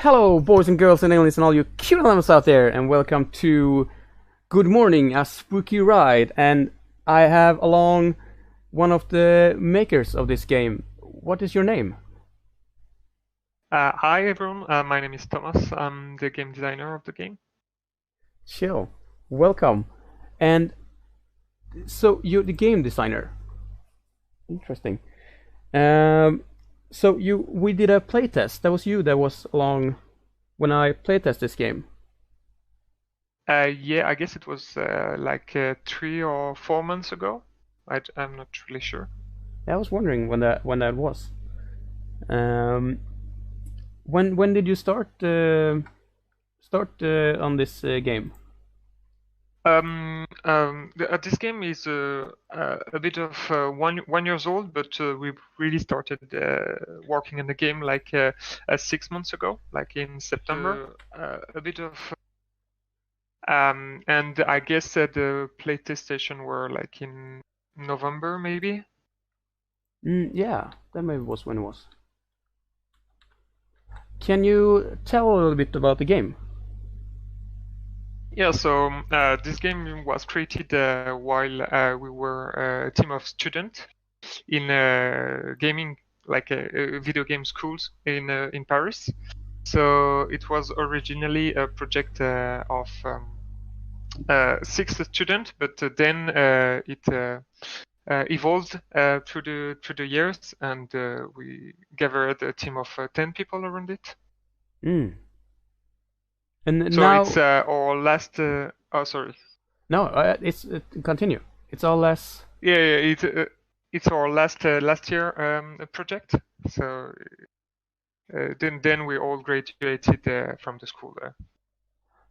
Hello, boys and girls and aliens and all you cute animals out there, and welcome to Good Morning, a spooky ride. And I have along one of the makers of this game. What is your name? Hi everyone, my name is Thomas. I'm the game designer of the game. Chill. Welcome. And so you're the game designer. Interesting. We did a playtest. That was you that was along when I playtest this game. Yeah, I guess it was 3 or 4 months ago. I'm not really sure. I was wondering when that was. When did you start on this game? This game is a bit of 1 years old, but we really started working on the game 6 months ago, like in September. A bit of and I guess the playtest session were like in November, maybe. Yeah, that maybe was when it was. Can you tell a little bit about the game? Yeah, so this game was created while we were a team of students in gaming, like video game schools in Paris. So it was originally a project of 6 students, but then it evolved through the years, and we gathered a team of 10 people around it. Mm. And So now it's our last. Oh, sorry. no, it's continue. It's all less. Yeah, it's our last year project. So then we all graduated from the school there.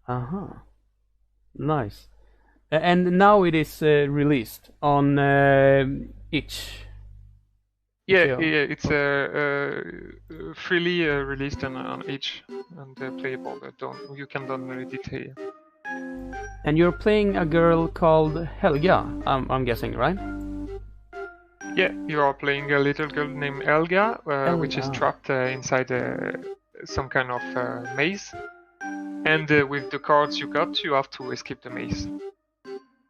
Uh-huh. Nice. And now it is released on itch. Yeah, it's freely released on itch and playable. But you can download it here. And you're playing a girl called Helga, I'm guessing, right? Yeah, you are playing a little girl named Elga, which is trapped inside some kind of maze. And with the cards you got, you have to escape the maze.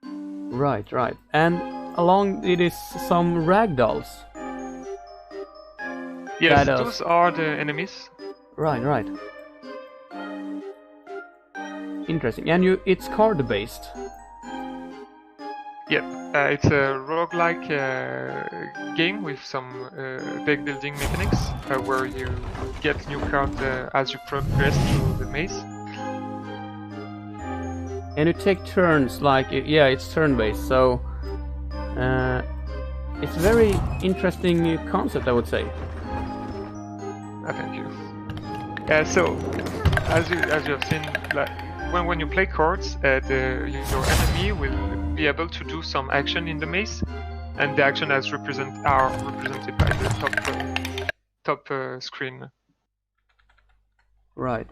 Right. And along it is some ragdolls. Yes, those are the enemies. Right. Interesting. And it's card based. Yep, it's a roguelike game with some deck building mechanics where you get new cards as you progress through the maze. And you take turns, it's turn based, so it's a very interesting concept, I would say. Thank you. So, as you have seen, like when you play cards, your enemy will be able to do some action in the maze, and the action are represented by the top screen. Right.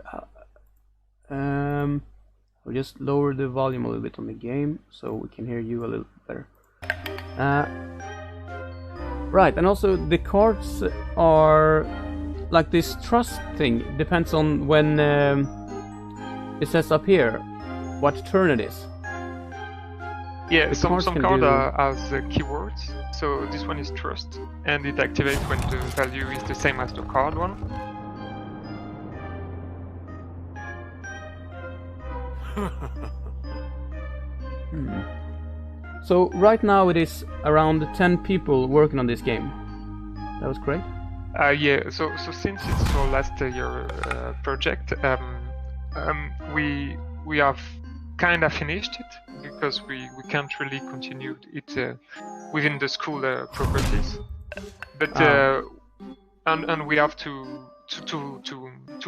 I'll just lower the volume a little bit on the game so we can hear you a little better. Right, and also the cards are like this trust thing. Depends on when it says up here what turn it is. Yeah, some cards are as keywords. So this one is trust, and it activates when the value is the same as the card one. So right now it is around 10 people working on this game. That was correct? Yeah. So since it's our last year project, we have kind of finished it because we can't really continue it within the school properties. But and we have to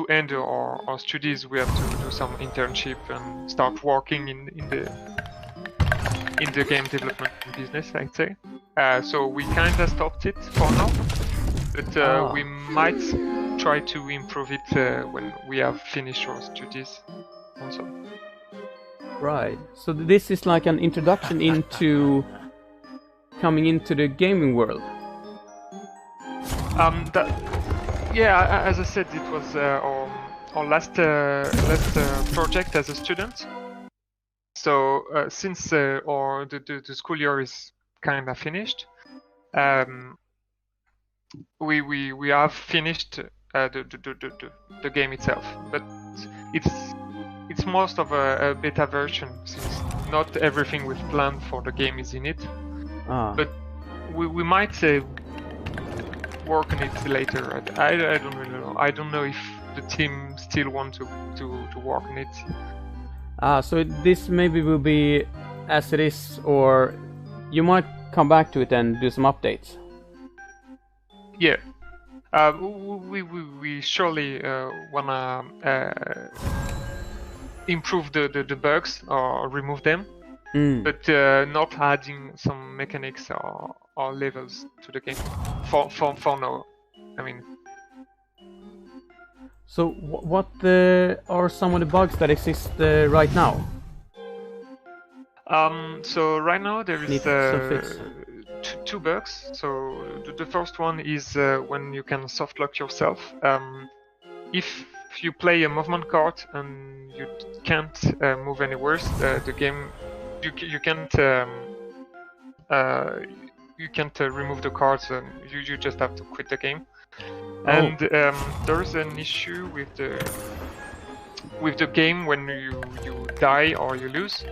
end our studies. We have to do some internship and start working in the game development business, I'd say. So we kind of stopped it for now, but we might try to improve it when we have finished our studies also. Right. So this is like an introduction into coming into the gaming world. Yeah, as I said, it was our our last project as a student. So since the school year is kind of finished, we have finished the game itself, but it's most of a beta version, since not everything we've planned for the game is in it. But we might work on it later. I don't really know. I don't know if the team still want to work on it. So this maybe will be as it is, or you might come back to it and do some updates. Yeah. We surely wanna improve the bugs or remove them, but not adding some mechanics or levels to the game for now. I mean. So what are some of the bugs that exist right now? So right now there is two bugs. So the first one is when you can soft lock yourself. If you play a movement card and you can't move anywhere, the game you can't remove the cards, and you just have to quit the game. And there's an issue with the game when you die or you lose,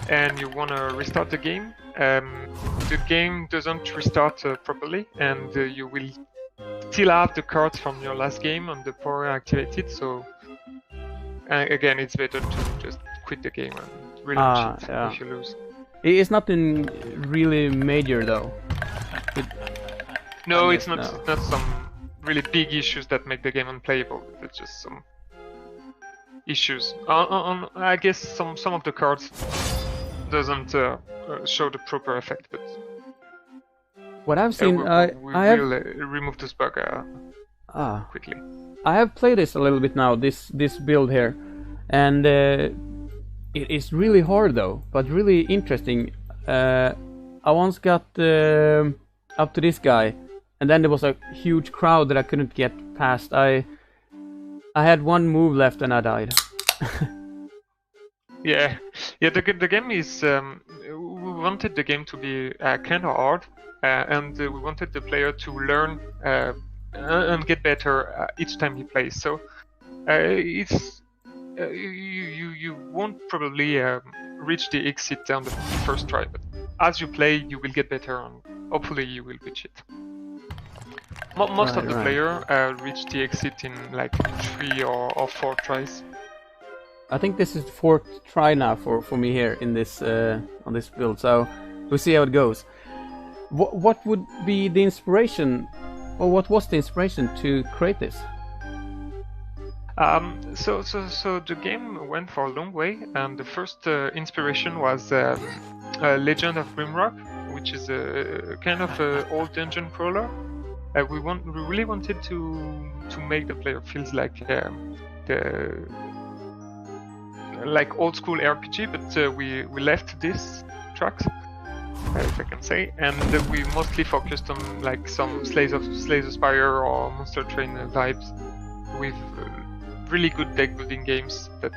and you wanna restart the game. The game doesn't restart properly, and you will still have the cards from your last game and the power activated. So again, it's better to just quit the game and relaunch it if you lose. It's nothing really major though. No, it's not. It's not some really big issues that make the game unplayable. It's just some issues. I guess some of the cards doesn't show the proper effect, but what I've seen, we will remove this bug quickly. I have played this a little bit now, this build here, and it is really hard though, but really interesting. I once got up to this guy, and then there was a huge crowd that I couldn't get past. I had one move left and I died. Yeah. The game is. We wanted the game to be kind of hard, and we wanted the player to learn and get better each time he plays. So it's you won't probably reach the exit on the first try, but as you play, you will get better, and hopefully you will reach it. Most of the player reach the exit in like 3 or 4 tries. I think this is the 4th try now for me here in this on this build, so we'll see how it goes. What would be the inspiration, or what was the inspiration to create this? So the game went for a long way, and the first inspiration was Legend of Grimrock, which is a kind of old dungeon crawler. We really wanted to make the player feels like old school RPG, but we left this tracks, if I can say, and we mostly focused on like some Slays of Spire or Monster Train vibes, with really good deck building games that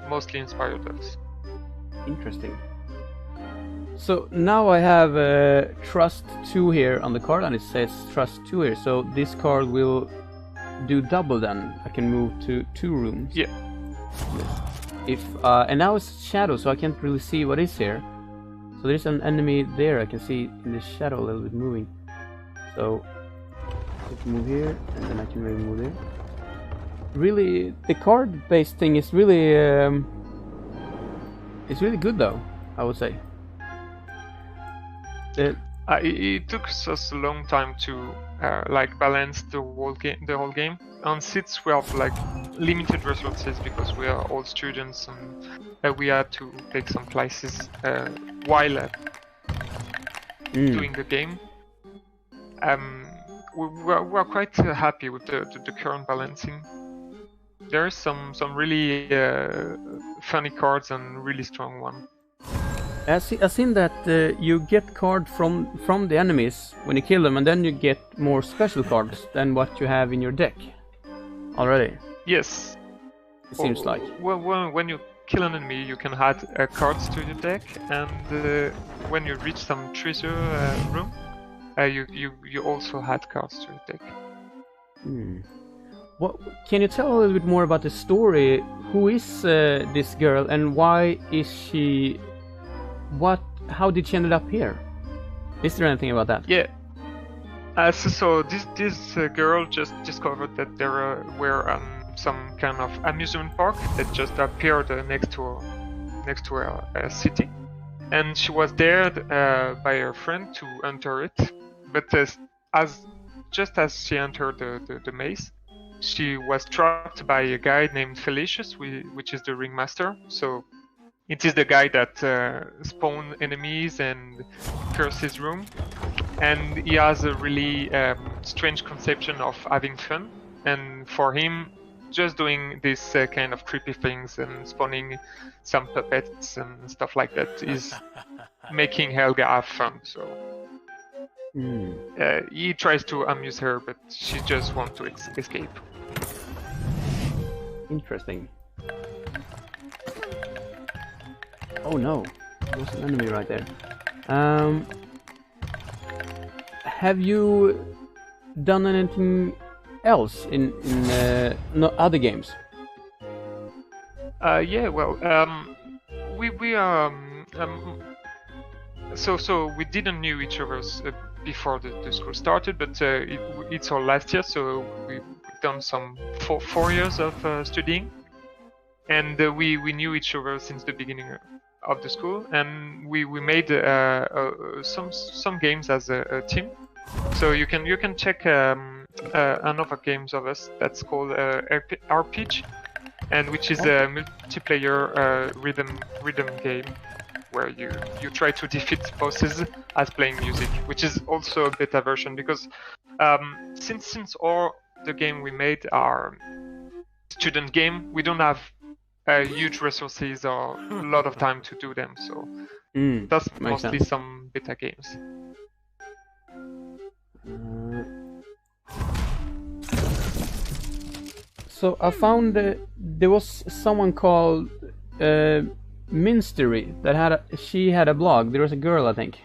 mostly inspired us. Interesting. So now I have Trust 2 here on the card, and it says Trust 2 here, so this card will do double then. I can move to 2 rooms. Yeah. Yes. And now it's shadow, so I can't really see what is here. So there's an enemy there, I can see in the shadow a little bit moving. So I can move here, and then I can maybe move there. Really, the card-based thing is really it's really good though, I would say. It took us a long time to like balance the whole game. And since we have like limited resources because we are all students, and we had to take some classes while doing the game. We're quite happy with the current balancing. There are some really funny cards and really strong one. I've seen that you get cards from the enemies when you kill them, and then you get more special cards than what you have in your deck already. Yes. It seems like. When you kill an enemy, you can add cards to your deck, and when you reach some treasure room, you also add cards to your deck. What can you tell a little bit more about the story? Who is this girl, and why is she? How did she end up here? Is there anything about that? Yeah. So this girl just discovered that there were some kind of amusement park that just appeared next to her city, and she was dared by her friend to enter it. But just as she entered the maze, she was trapped by a guy named Felicius, which is the ringmaster. So it is the guy that spawns enemies and curses his room, and he has a really strange conception of having fun. And for him, just doing this kind of creepy things and spawning some puppets and stuff like that is making Helga have fun. So he tries to amuse her, but she just wants to escape. Interesting. Oh no, there's an enemy right there. Have you done anything else in other games? Yeah, well, so we didn't know each other before the school started, but it's our last year, so we've done some 4 years of studying, and we knew each other since the beginning of the school, and we made some games as a team. So you can check another games of us that's called RPG, and which is a multiplayer rhythm game where you try to defeat bosses as playing music, which is also a beta version, because since all the game we made are student game, we don't have huge resources or a lot of time to do them, so that's mostly some beta games. So I found there was someone called Minstery that she had a blog. There was a girl, I think.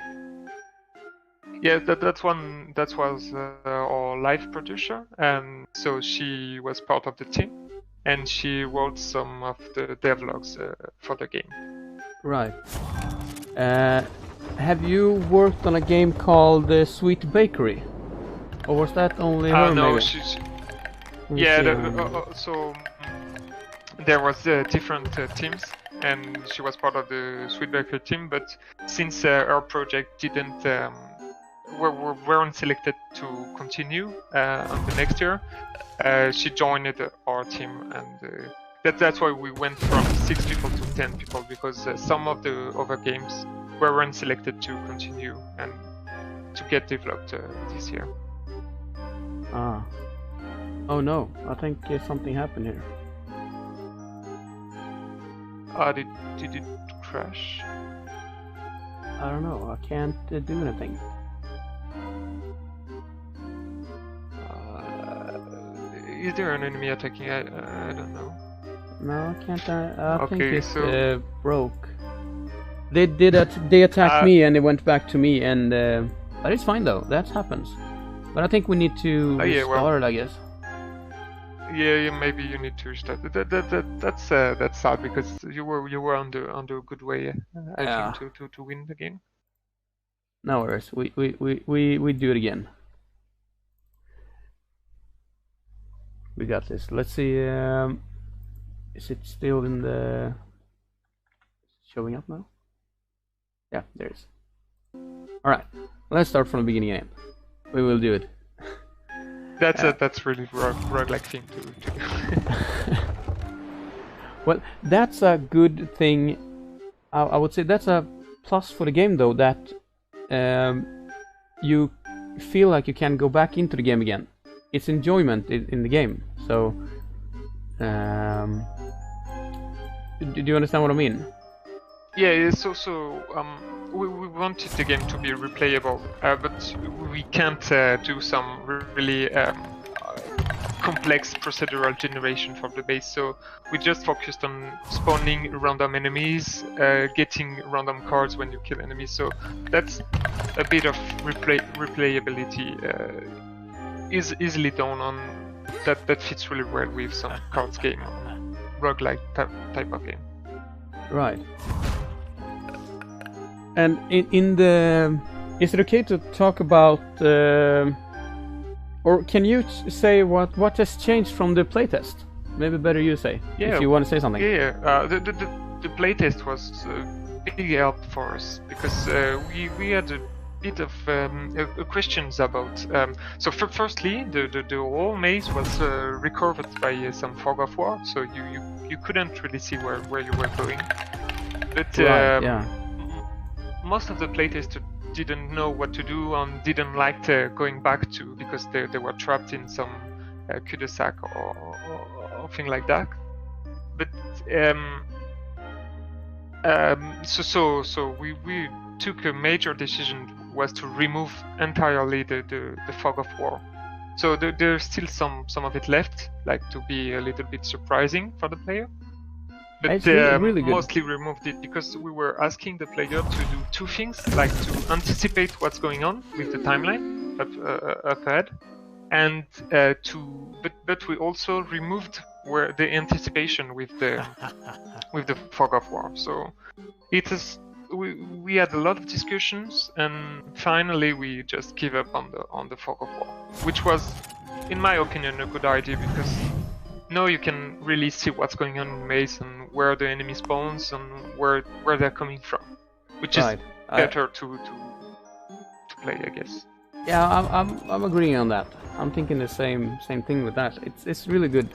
Yeah, that was our live producer, and so she was part of the team, and she wrote some of the devlogs for the game. Right. Have you worked on a game called Sweet Bakery, or was that only her? No, maybe? So there was different teams, and she was part of the Sweet Bakery team. But since our project didn't weren't selected to continue on the next year, she joined our team, and that's why we went from 6 people to 10 people, because some of the other games weren't selected to continue and to get developed this year. Ah. Oh no, I think something happened here. Did it crash? I don't know, I can't do anything. Is there an enemy attacking? I don't know. No, I can't. I think it's so broke. They attacked me and they went back to me, and but it's fine though. That happens. But I think we need to restart, I guess. Yeah, maybe you need to restart. That's sad, because you were on a good way, I think, to win the game. No worries. We do it again. We got this. Let's see. Is it still in the showing up now? Yeah, there it is. All right. Let's start from the beginning again. We will do it. That's really roguelike thing to do. Well, that's a good thing. I would say that's a plus for the game, though, that you feel like you can go back into the game again. It's enjoyment in the game. So, do you understand what I mean? Yeah. So we wanted the game to be replayable, but we can't do some really complex procedural generation for the base. So we just focused on spawning random enemies, getting random cards when you kill enemies. So that's a bit of replayability is easily done on that fits really well with some cards game, roguelike type of game. Right. And in the, is it okay to talk about, or can you say what has changed from the playtest? Maybe better you say, if you want to say something. Yeah, the playtest was a big help for us because we had a bit of questions about. So firstly, the whole maze was recovered by some fog of war, so you couldn't really see where you were going. But most of the playtesters didn't know what to do and didn't like going back to, because they were trapped in some cul-de-sac or thing like that. But so we took a major decision, was to remove entirely the fog of war. So there's still some of it left, like to be a little bit surprising for the player. But really good. Mostly removed it because we were asking the player to do two things, like to anticipate what's going on with the timeline up ahead, and but we also removed where the anticipation with the fog of war. So it is we had a lot of discussions, and finally we just give up on the fog of war, which was, in my opinion, a good idea, because now you can really see what's going on in the maze and where the enemy spawns and where they're coming from, which is better to play, I guess. Yeah, I'm agreeing on that. I'm thinking the same thing with that. It's really good.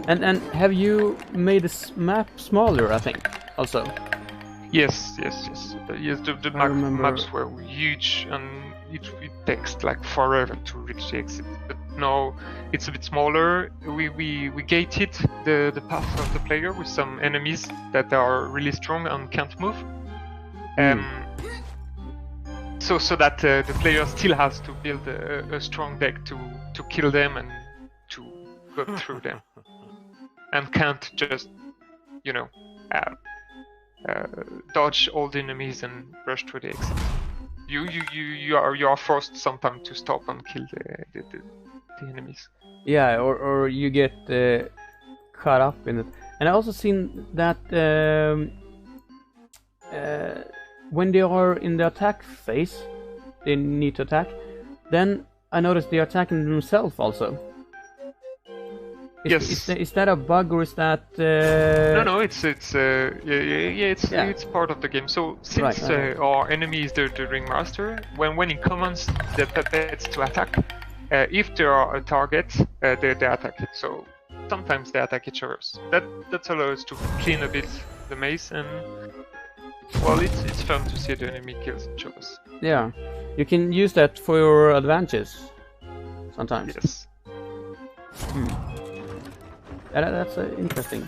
And have you made the map smaller? I think also. Yes. The maps were huge, and it takes like forever to reach the exit. But now it's a bit smaller. We gated the path of the player with some enemies that are really strong and can't move. So that the player still has to build a strong deck to kill them and to go through them, and can't just dodge all the enemies and rush to the exit. You are forced sometimes to stop and kill the enemies. Yeah, or you get caught up in it. And I also seen that when they are in the attack phase, they need to attack. Then I noticed they're attacking themselves also. Yes. Is that a bug, or is that? No. It's part of the game. So since our enemy is the ringmaster, when he commands the puppets to attack, if there are a target, they attack it. So sometimes they attack each other. That allows us to clean a bit the maze, and well, it's fun to see the enemy kills each other. Yeah, you can use that for your advantages sometimes. Yes. That's interesting.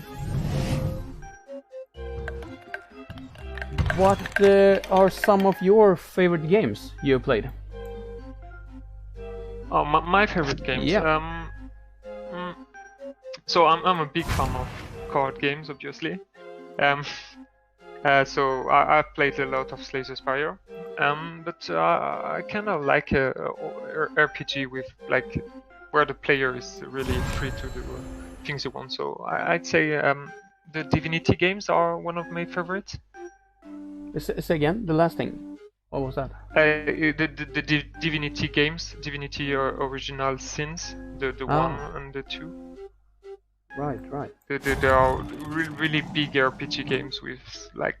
What are some of your favorite games you played? Oh, my favorite games. Yeah. So I'm a big fan of card games, obviously. So I've played a lot of Slay the Spire. But I kind of like a RPG with like where the player is really free to do things you want. So I'd say the Divinity games are one of my favorites. Say again, the last thing. What was that? The Divinity games, Divinity Original Sins, the 1 and the 2. Right. They are really big RPG games with like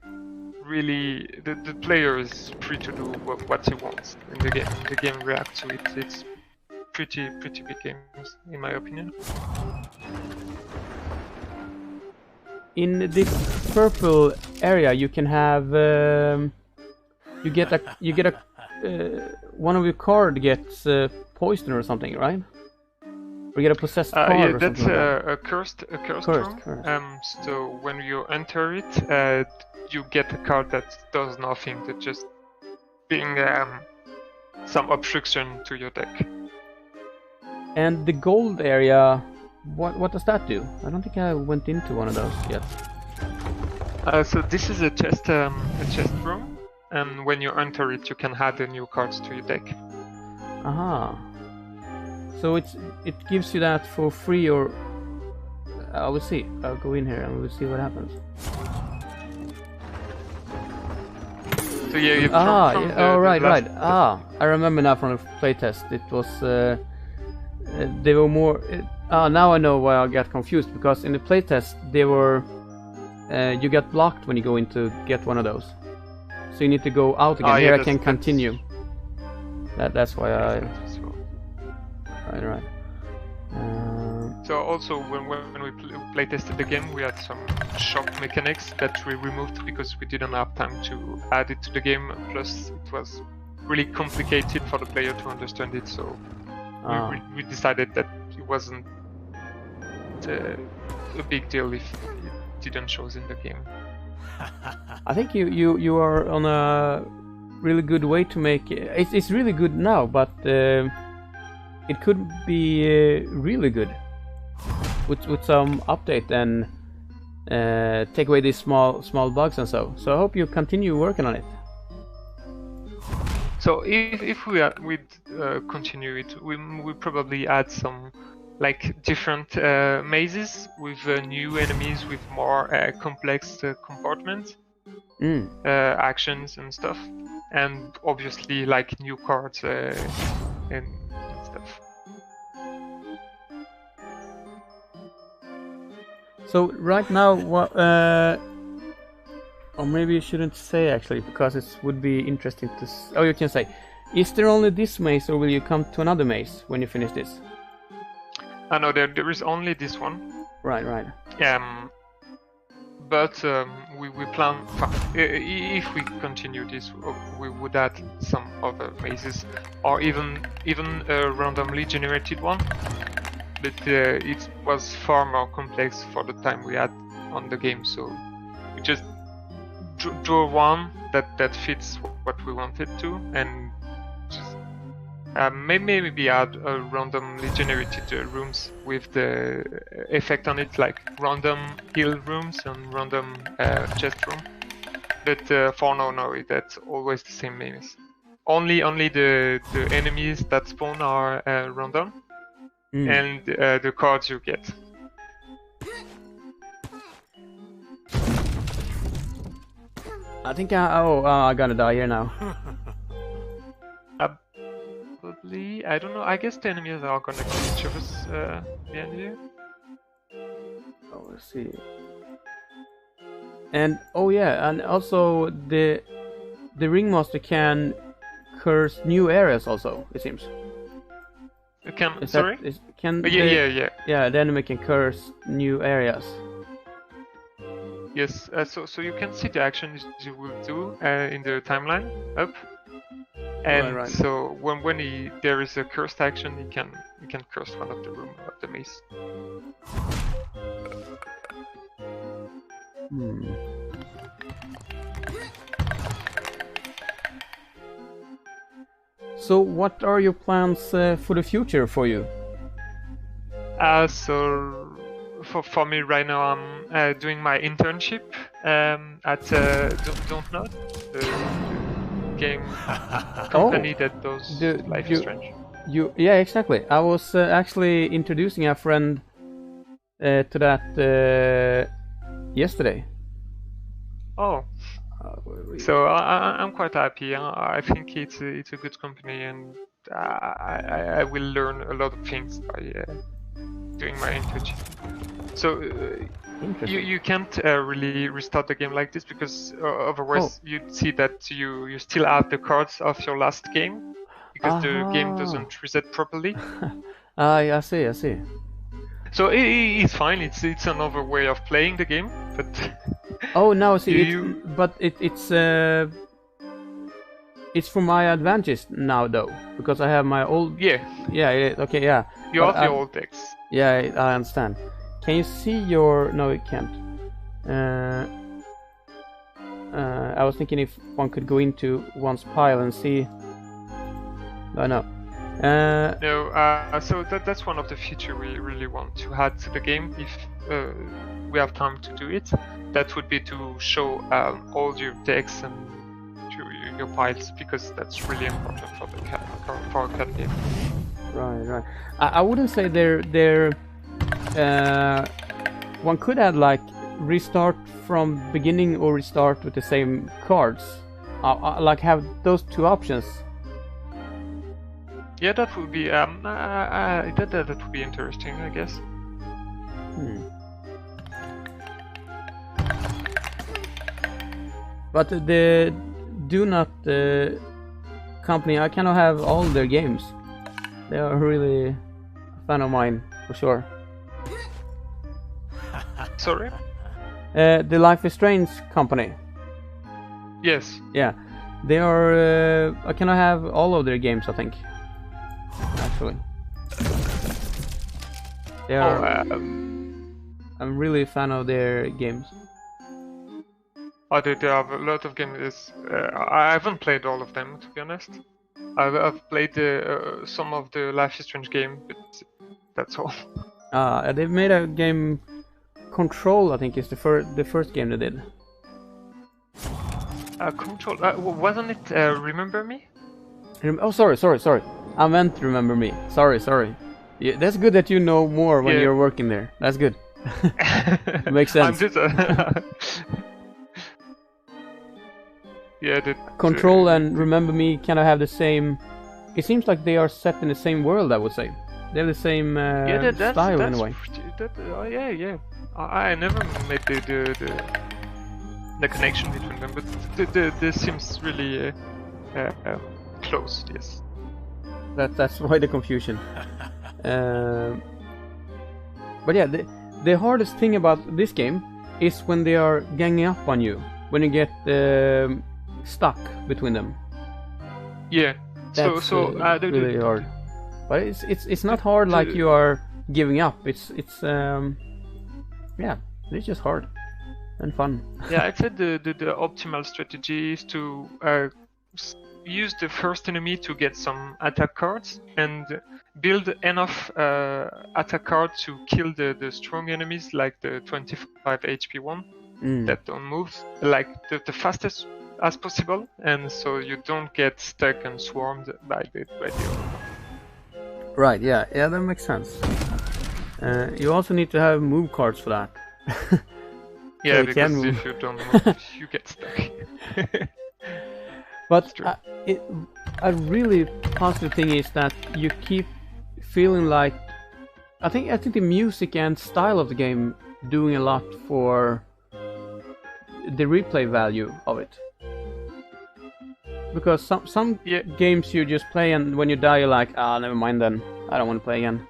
really the player is free to do what he wants in the game. The game reacts to it. It's pretty big games in my opinion. In this purple area, you can have you get a one of your card gets poisoned or something, right? Or you get a possessed card. Yeah, or that's something a cursed room. So when you enter it, you get a card that does nothing, that just being some obstruction to your deck. And the gold area, What does that do? I don't think I went into one of those yet. So this is a chest room, and when you enter it, you can add the new cards to your deck. Aha. So it gives you that for free, or I will see. I'll go in here and we'll see what happens. So yeah, right. I remember now from the playtest. It was they were more. Now I know why I got confused, because in the playtest they were you get blocked when you go in to get one of those. So you need to go out again. Here I can continue. That's why I. Right. So also when we playtested the game, we had some shop mechanics that we removed because we didn't have time to add it to the game. Plus, it was really complicated for the player to understand it. So we decided that it wasn't a big deal if it didn't show in the game. I think you are on a really good way to make it. It's really good now, but it could be really good with some update and take away these small bugs and so. So I hope you continue working on it. So if we continue it, we probably add some like different mazes with new enemies with more complex compartments, actions and stuff, and obviously like new cards and stuff. So right now, what? Or maybe you shouldn't say actually, because it would be interesting to. Oh, you can say, is there only this maze, or will you come to another maze when you finish this? No, there is only this one. Right. But we plan, if we continue this, we would add some other mazes, or even a randomly generated one. But it was far more complex for the time we had on the game, so we just draw one that fits what we wanted to, and just maybe add randomly generated rooms with the effect on it, like random heal rooms and random chest room. But for now, no, that's always the same names. Only the enemies that spawn are random, and the cards you get. I think I'm gonna die here now. Probably, I don't know. I guess the enemies are gonna kill each of us behind you. Oh, let's see. And and also the ringmaster can curse new areas. Also, it seems. It can. Yeah. Yeah, the enemy can curse new areas. Yes. So you can see the actions you will do in the timeline up. And right. So when there is a cursed action, he can curse one of the room of the maze. So what are your plans for the future for you? So for me right now, I'm doing my internship at Don't Know. Game company that does Life is Strange. Yeah, exactly. I was actually introducing a friend to that yesterday. Oh, so I'm quite happy. I think it's a good company, and I will learn a lot of things by doing my internship. So you can't really restart the game like this, because otherwise you'd see that you still have the cards of your last game, because the game doesn't reset properly. I see. So it's fine. It's another way of playing the game, but. Oh no! See, it's for my advantage now, though, because I have my old. Yeah. Okay. Yeah. You have the old decks. Yeah, I understand. Can you see your? No, it can't. I was thinking if one could go into one's pile and see. No. No, so that's one of the features we really want to add to the game if we have time to do it. That would be to show all your decks and your piles, because that's really important for the for a card game. Right. I wouldn't say they're. One could add like restart from beginning or restart with the same cards. Like have those two options. Yeah, that would be that would be interesting, I guess. But the Do Not company, I cannot have all their games. They are really a fan of mine, for sure. Sorry? The Life is Strange company. Yes. Yeah, they are. I cannot have all of their games, I think. Actually, they are. I'm really a fan of their games. Oh, they have a lot of games. I haven't played all of them, to be honest. I've played some of the Life is Strange game, but that's all. They've made a game, Control, I think is the first game they did. Control, wasn't it Remember Me? Oh, sorry. I meant Remember Me. Sorry. Yeah, that's good that you know more when you're working there. That's good. Makes sense. Yeah, Control and Remember Me kind of have the same. It seems like they are set in the same world, I would say. They have the same style in a way. Yeah. I never made the connection between them, but this seems really close. Yes. That's why the confusion. But yeah, the hardest thing about this game is when they are ganging up on you. When you get stuck between them. Yeah. That's really hard. But it's not hard like you are giving up. It's just hard and fun. Yeah, I'd say the optimal strategy is to use the first enemy to get some attack cards and build enough attack cards to kill the strong enemies, like the 25 HP one that don't move, like the fastest as possible, and so you don't get stuck and swarmed by the Right, yeah, that makes sense. You also need to have move cards for that. Yeah, because if you don't move, you get stuck. But a really positive thing is that you keep feeling like I think the music and style of the game doing a lot for the replay value of it. Because some games you just play and when you die you're like, never mind then, I don't want to play again.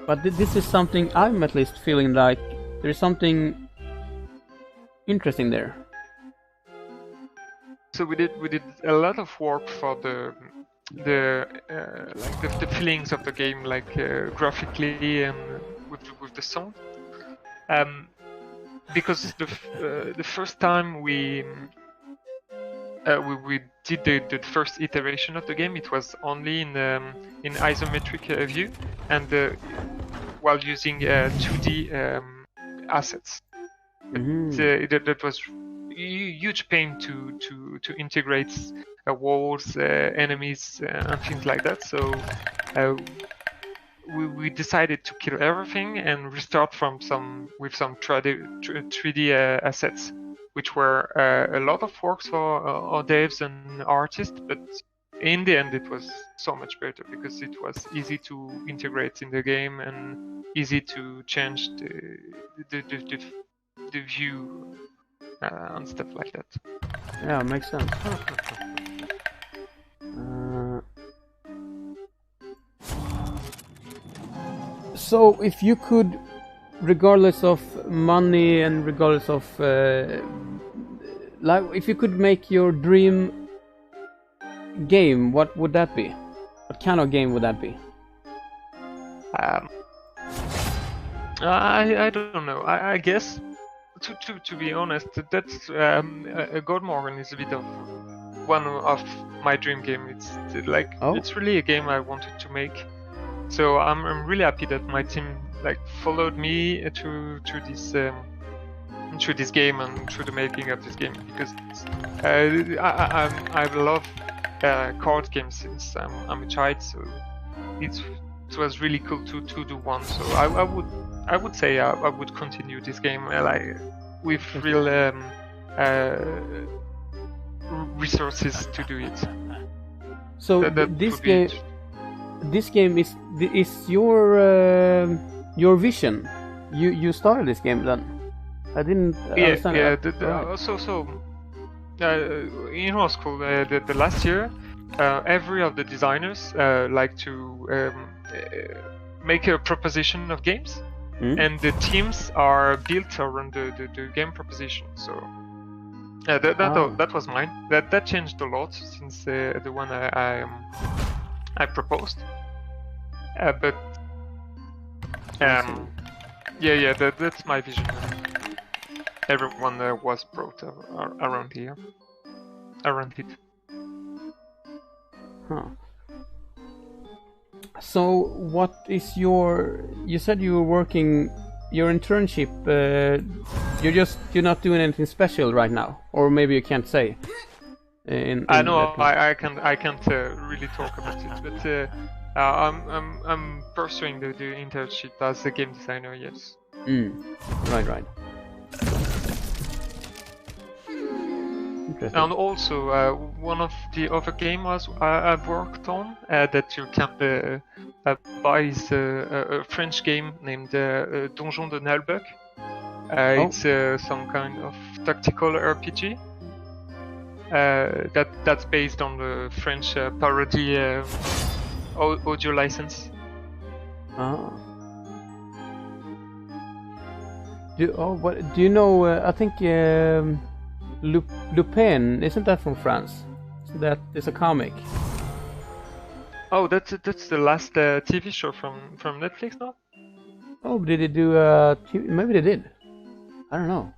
But this is something I'm at least feeling like there's something interesting there. So we did a lot of work for the feelings of the game, like graphically and with the sound. Because the first time we did the first iteration of the game, it was only in isometric view and while using 2D assets. That was huge pain to integrate walls, enemies, and things like that. So we decided to kill everything and restart with some 3D assets, which were a lot of works for our devs and artists, but in the end it was so much better because it was easy to integrate in the game and easy to change the view and stuff like that. Yeah, makes sense. So if you could, regardless of money and regardless of like, if you could make your dream game, what would that be? What kind of game would that be? I don't know. I guess to be honest, that's Godmorgon is a bit of one of my dream game. It's like it's really a game I wanted to make. So I'm really happy that my team like followed me through this game and through the making of this game, because I love card games since I'm a child. So it was really cool to do one. So I would say I would continue this game like with real resources to do it. So this game is your vision. You started this game then. I didn't understand. In our school, the last year, every of the designers like to make a proposition of games, and the teams are built around the game proposition. So that was mine. That changed a lot since the one I proposed. But that's my vision. Everyone was brought around here, around it. Huh. So, what is your? You said you were working your internship. You're not doing anything special right now, or maybe you can't say. I know I can't really talk about it, but I'm pursuing the internship as a game designer. Yes. Right. And also, one of the other games I've worked on that you can buy is a French game named Donjon de Nalbuck. It's some kind of tactical RPG that's based on the French parody audio license. Do you know? I think Lupin, isn't that from France? So that is a comic. Oh, that's the last TV show from Netflix now. Oh, did they do TV? Maybe they did. I don't know.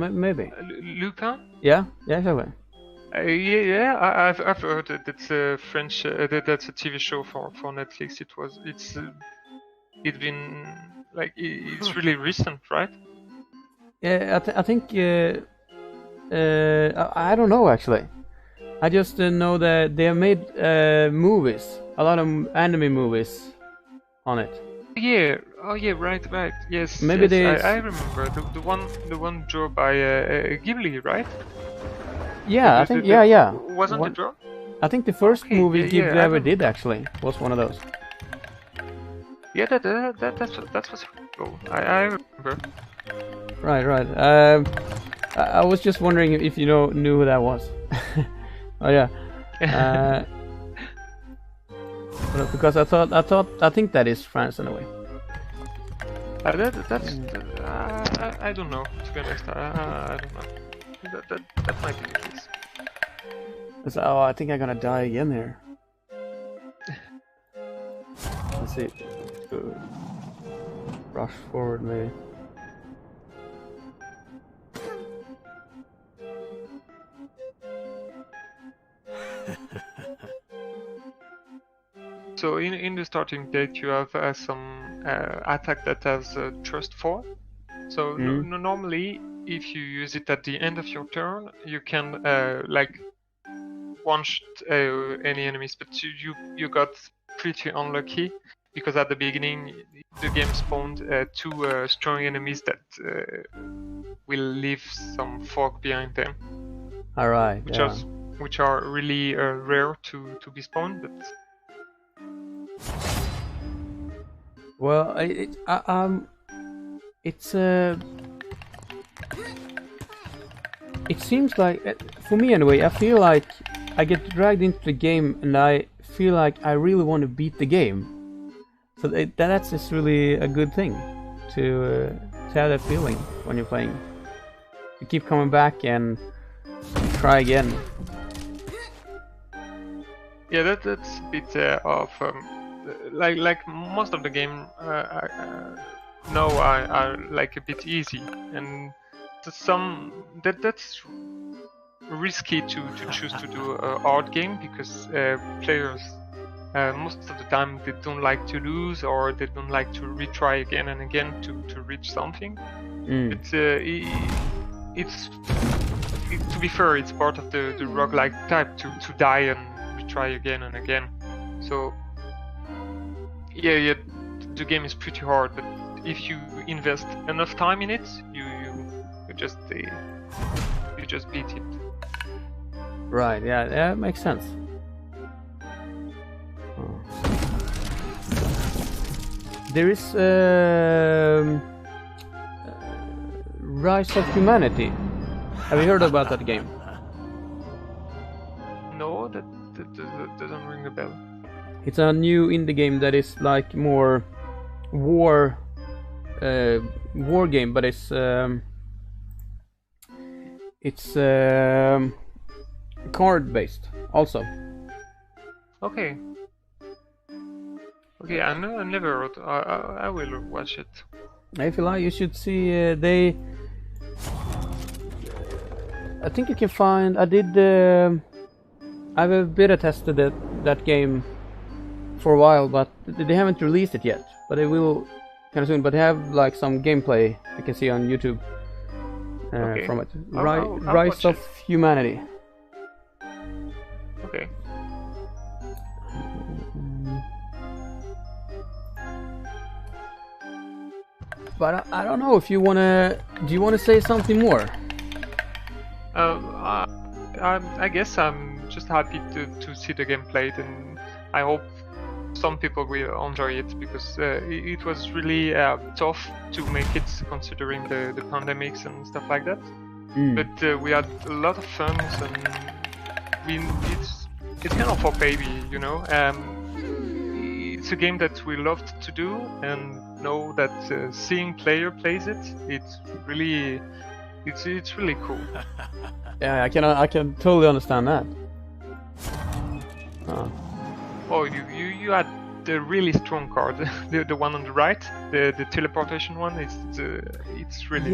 Maybe. Lupin? Yeah, exactly. I've heard that it's a French. That's a TV show for Netflix. It's been like it's really recent, right? Yeah, I think. I don't know actually. I just know that they have made movies, a lot of anime movies on it. Yeah. Oh yeah. Right. Yes. Maybe yes, I remember the one drawn by Ghibli, right? Yeah, I think. Yeah. Wasn't it drawn? I think the first movie Ghibli ever did actually was one of those. Yeah, that was cool. I remember. Right. I was just wondering if you knew who that was. Oh yeah. Because I think that is France in a way. That's I don't know, to be honest. I don't know. That might be the case. Oh, I think I'm gonna die again here. Let's see. Rush forward maybe. So in the starting deck you have some attack that has Trust 4. So normally if you use it at the end of your turn, you can like one-shot any enemies, but you got pretty unlucky because at the beginning the game spawned two strong enemies that will leave some fog behind them. Alright. Which are really rare to be spawned, but. Well, it's it seems like, for me anyway, I feel like I get dragged into the game and I feel like I really want to beat the game. So that's just really a good thing to have that feeling when you're playing. You keep coming back and try again. Yeah, that's a bit of like most of the game. I like a bit easy, and that's risky to choose to do a hard game because players most of the time they don't like to lose or they don't like to retry again and again to reach something. But to be fair, it's part of the roguelike type to die and retry again and again. So yeah, the game is pretty hard, but if you invest enough time in it, you just beat it. Right, yeah, that makes sense. There is Rise of Humanity. Have you heard about that game? No, that doesn't ring a bell. It's a new indie game that is like more war game, but it's card based also. Okay. Okay, I never heard. I will watch it. If you like, you should see. I think you can find. I've a beta tested that game for a while, but they haven't released it yet. But they will kind of soon. But they have like some gameplay you can see on YouTube from it. I'll Rise of Humanity. Okay. But I don't know if you wanna. Do you wanna say something more? I guess I'm just happy to see the game played, and I hope some people will enjoy it because it was really tough to make it considering the pandemics and stuff like that. But we had a lot of fun, and it's kind of our baby, you know. It's a game that we loved to do, and know that seeing player plays it, it's really cool. Yeah, I can totally understand that. Oh, you had the really strong card, the one on the right, the teleportation one. It's really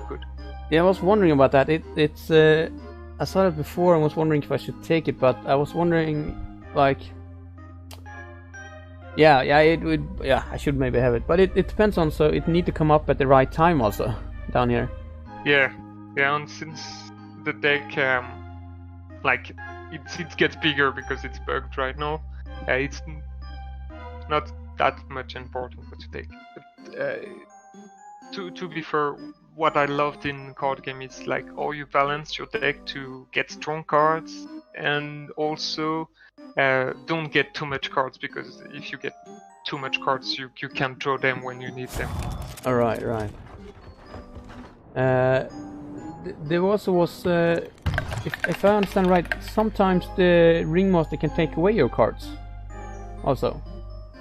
good. Yeah, I was wondering about that. It's I saw it before and was wondering if I should take it, but I was wondering like. Yeah, it would. Yeah, I should maybe have it, but it depends on. So it need to come up at the right time also down here. Yeah, and since the deck, like it gets bigger because it's bugged right now. It's not that much important what to take. But to be fair, what I loved in card game is like how you balance your deck to get strong cards and also. Don't get too much cards because if you get too much cards, you can't draw them when you need them. All right. There also was, if I understand right, sometimes the ringmaster can take away your cards. Also,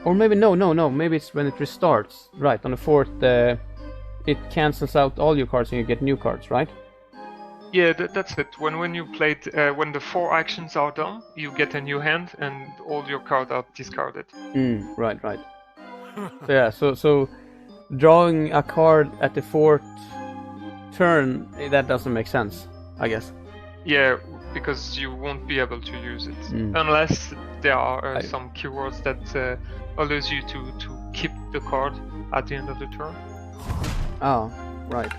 or maybe no. Maybe it's when it restarts. Right on the fourth, it cancels out all your cards and you get new cards. Right. Yeah, that's it. When you played, when the 4 actions are done, you get a new hand and all your cards are discarded. Right. So yeah, so drawing a card at the 4th turn, that doesn't make sense, I guess. Yeah, because you won't be able to use it unless there are some keywords that allows you to keep the card at the end of the turn. Oh, right.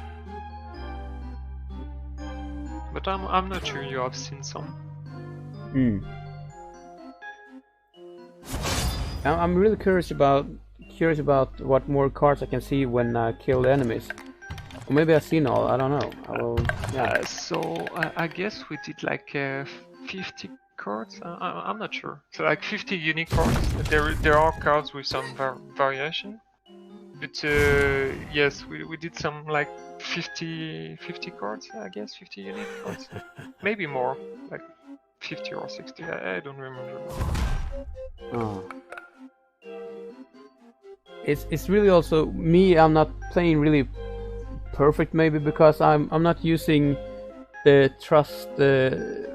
But I'm not sure you have seen some. I'm really curious about what more cards I can see when I kill the enemies. Or maybe I've seen all. I don't know. I will. Yeah. So I guess we did like 50 cards. I'm not sure. So like 50 unique cards. There are cards with some variation. But yes, we did some like 50 cards, I guess, 50 unique cards. Maybe more, like 50 or 60, I don't remember. Oh. It's really also me, I'm not playing really perfect maybe because I'm not using the trust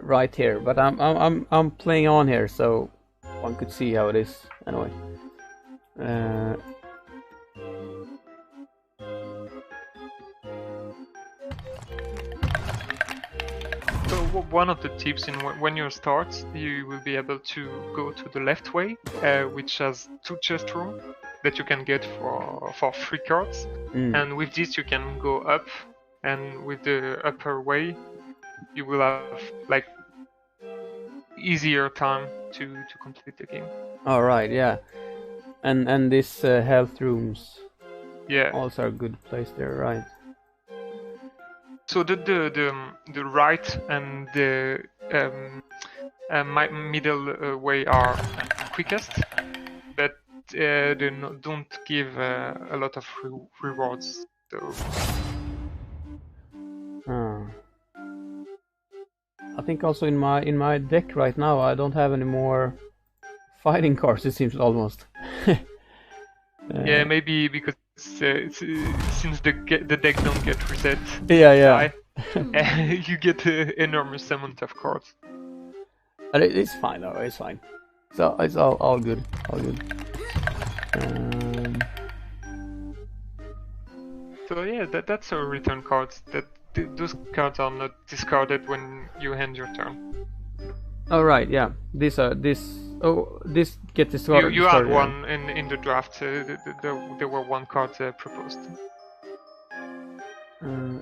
right here, but I'm playing on here so one could see how it is anyway. one of the tips in when you start, you will be able to go to the left way, which has 2 chest room that you can get for 3 cards, and with this you can go up, and with the upper way, you will have like easier time to complete the game. All right, yeah, and this health rooms. Yeah. Also a good place there, right? So the right and the middle way are quickest, but they don't give a lot of rewards. So. I think also in my deck right now I don't have any more fighting cards. It seems almost. Yeah, maybe because since the deck don't get reset. Yeah. You get an enormous amount of cards. But it's fine though. It's fine. So it's all good. All good. So yeah, that's a return cards. Those cards are not discarded when you end your turn. Oh right, yeah. This get discarded. You had one in the draft. There were 1 card proposed.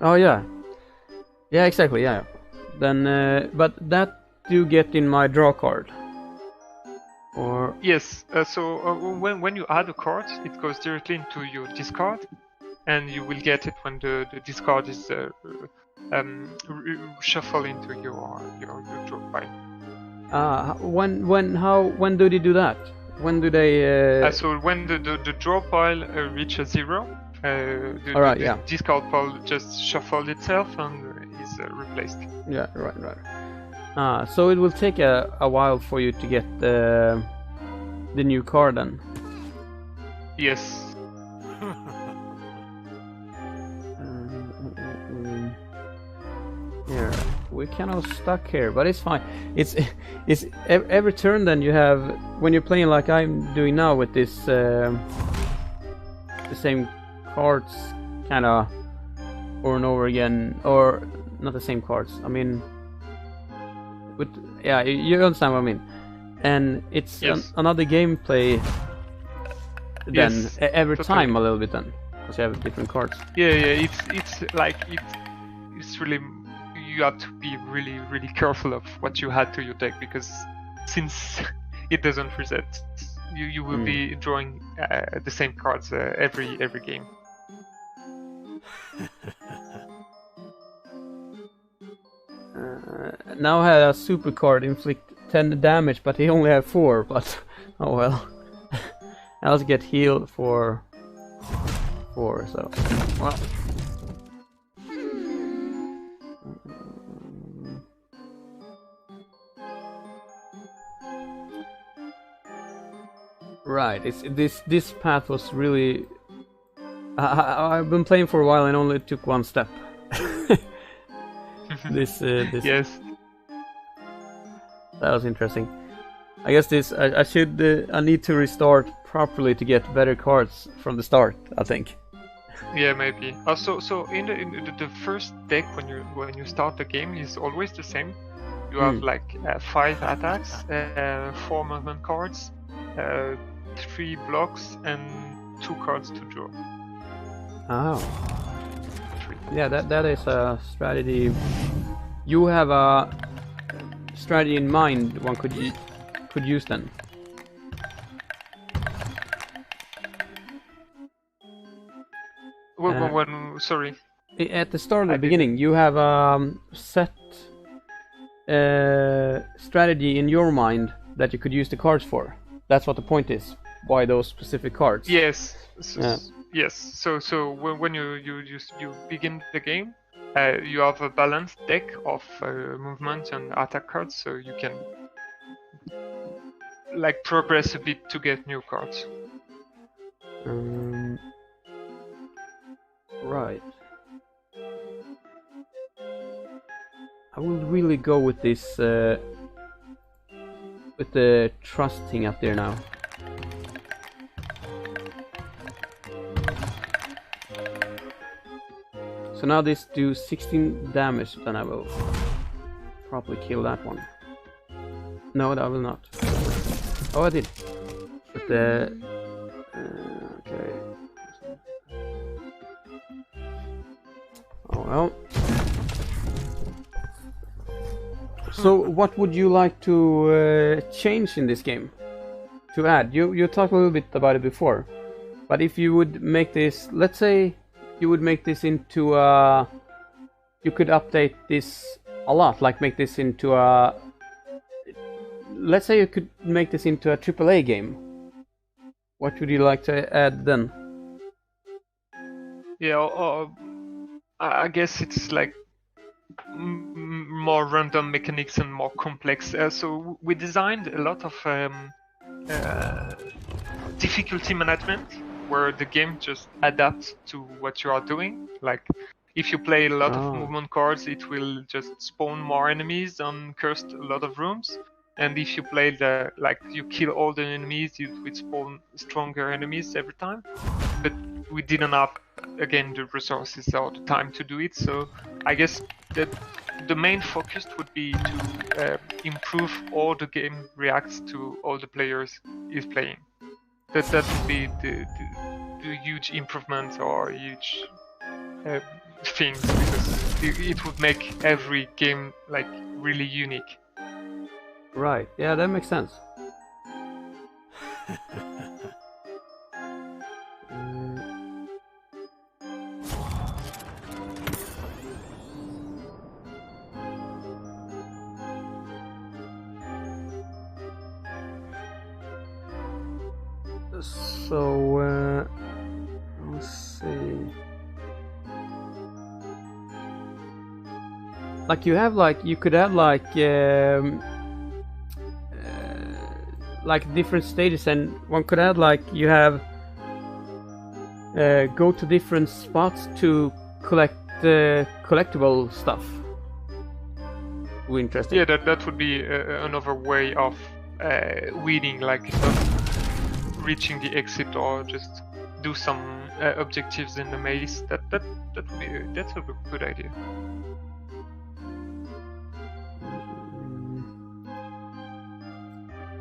Oh yeah. Yeah, exactly. Yeah. Then, but that do get in my draw card. Or yes. So when you add a card, it goes directly into your discard. And you will get it when the discard is shuffled into your draw pile. When do they do that? When do they? So when the draw pile reaches 0, the discard pile just shuffled itself and is replaced. Yeah, right. So it will take a while for you to get the new card then. Yes. Yeah, we're kind of stuck here, but it's fine. It's every turn then you have, when you're playing like I'm doing now with this the same cards kind of over and over again, or not the same cards. I mean, with you understand what I mean. And it's another gameplay then every time a little bit then, because you have different cards. Yeah, it's like it's really. You have to be really careful of what you add to your deck, because since it doesn't reset, you will be drawing the same cards every game. Now I had a super card inflict 10 damage, but he only had 4. But oh well. I also get healed for 4. So well. Right, this path was really. I've been playing for a while and only took 1 step. this. Yes. That was interesting. I guess I need to restart properly to get better cards from the start, I think. Yeah, maybe. Also, so in the first deck when you start the game is always the same. You have like 5 attacks, 4 movement cards, 3 blocks, and 2 cards to draw. Oh. 3. Yeah, that is a strategy. You have a strategy in mind one could use then. Sorry. At the start of the beginning, you have set strategy in your mind that you could use the cards for. That's what the point is. Why those specific cards? Yes. Yes. So when you begin the game, you have a balanced deck of movement and attack cards, so you can like progress a bit to get new cards. Right. I will really go with this with the trust thing up there now. So now this do 16 damage, then I will probably kill that one. No, I will not. Oh, I did. But okay. Oh well. So, what would you like to change in this game? To add? You talked a little bit about it before, but if you would make this, let's say, you would make this into a, you could update this a lot, like make this into a, let's say you could make this into a AAA game. What would you like to add then? Yeah, I guess it's like more random mechanics and more complex. So we designed a lot of difficulty management where the game just adapts to what you are doing. Like if you play a lot of movement cards, it will just spawn more enemies and cursed a lot of rooms. And if you play the, like, you kill all the enemies, it would spawn stronger enemies every time. But we didn't have, again, the resources or the time to do it. So I guess that the main focus would be to improve how the game reacts to all the players is playing. That would be the huge improvement or huge thing, because it would make every game like really unique. Right, yeah, that makes sense. So, let's see. Like you could have like different stages, and one could add like you have go to different spots to collect collectible stuff. Interesting. Yeah, that would be another way of winning, like reaching the exit or just do some objectives in the maze. That's a good idea.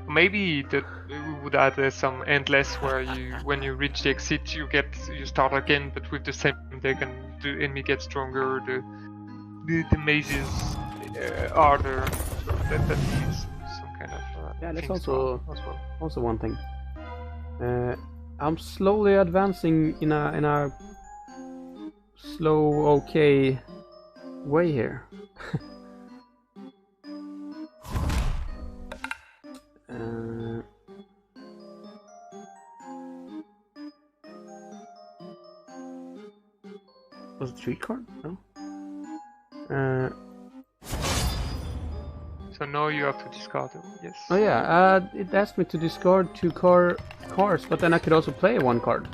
Maybe that we would add some endless where you, when you reach the exit, you start again, but with the same deck, and the enemy gets stronger. The maze is harder. So that needs some kind of yeah. That's also one thing. I'm slowly advancing in a slow, okay way here. Was it 3 card? No. So now you have to discard them. Yes. Oh yeah. It asked me to discard 2 cards, but then I could also play 1 card.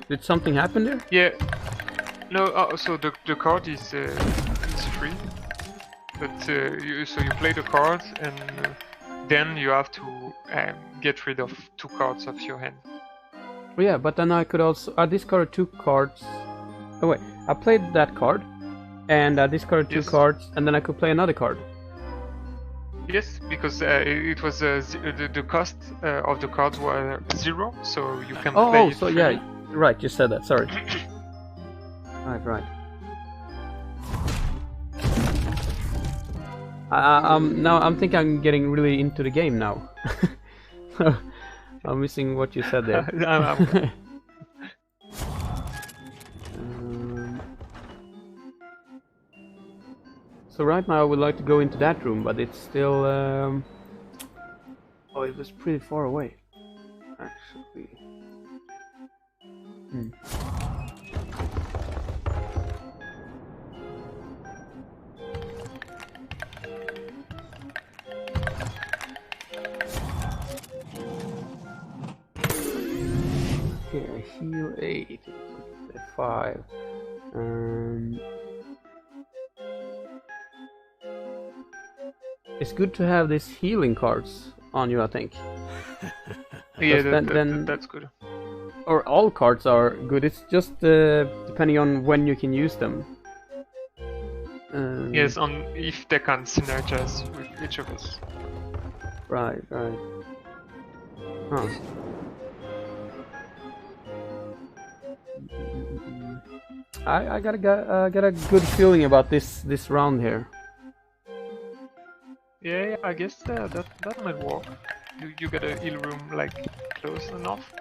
Did something happen there? Yeah. No. So the card is free, but you play the card, and then you have to get rid of 2 cards of your hand. Oh yeah, but then I could also discard 2 cards. Oh wait, I played that card, and I discarded 2 cards, and then I could play another card. Yes, because it was the cost of the cards were 0, so you can play. Oh, so yeah, right. You said that. Sorry. Right. Now I'm thinking I'm getting really into the game now. I'm missing what you said there. So right now I would like to go into that room, but it's still... Oh, it was pretty far away, actually. Okay, heal 8, 5. It's good to have these healing cards on you, I think. Yeah, that's good. Or all cards are good, it's just depending on when you can use them. Yes, on if they can synergize with each of us. Right. Huh. I got a good feeling about this round here. Yeah, I guess that might work. You get a heal room like close enough.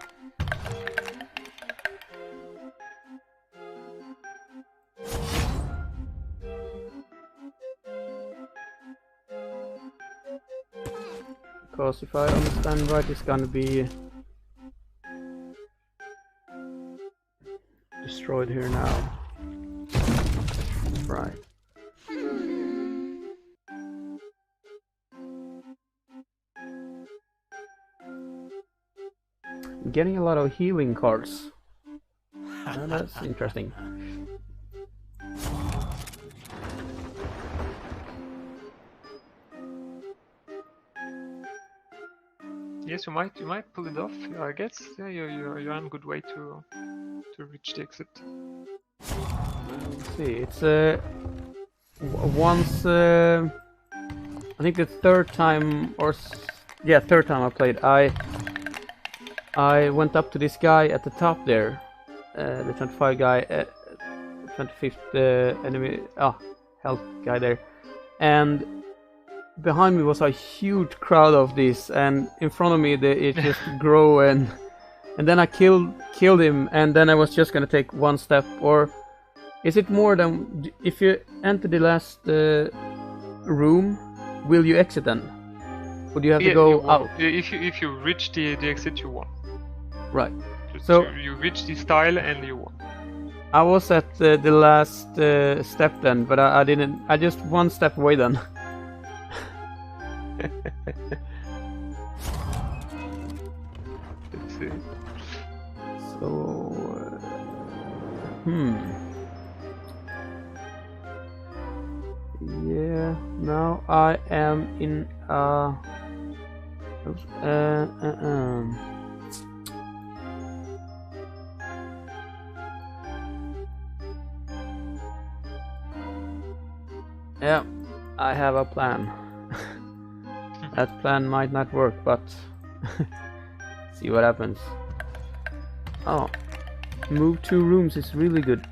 Because if I understand right, it's gonna be destroyed here now. Right. I'm getting a lot of healing cards. That's interesting. Yes, you might pull it off. I guess. Yeah, you're on a good way to reach the exit. Let's see. It's once I think the third time third time I played. I went up to this guy at the top there, the 25 guy, 25th enemy, health guy there, and behind me was a huge crowd of this, and in front of me it just grew, and then I killed him, and then I was just gonna take one step. Or is it more than if you enter the last room, will you exit then? Would you have to go out? If you reach the exit, you won. Right. So you reach the style and you won. I was at the last step then, but I didn't. I just one step away then. Let's see. So, yeah. Now I am in Yeah, I have a plan. That plan might not work, but see what happens. Oh, move 2 rooms is really good.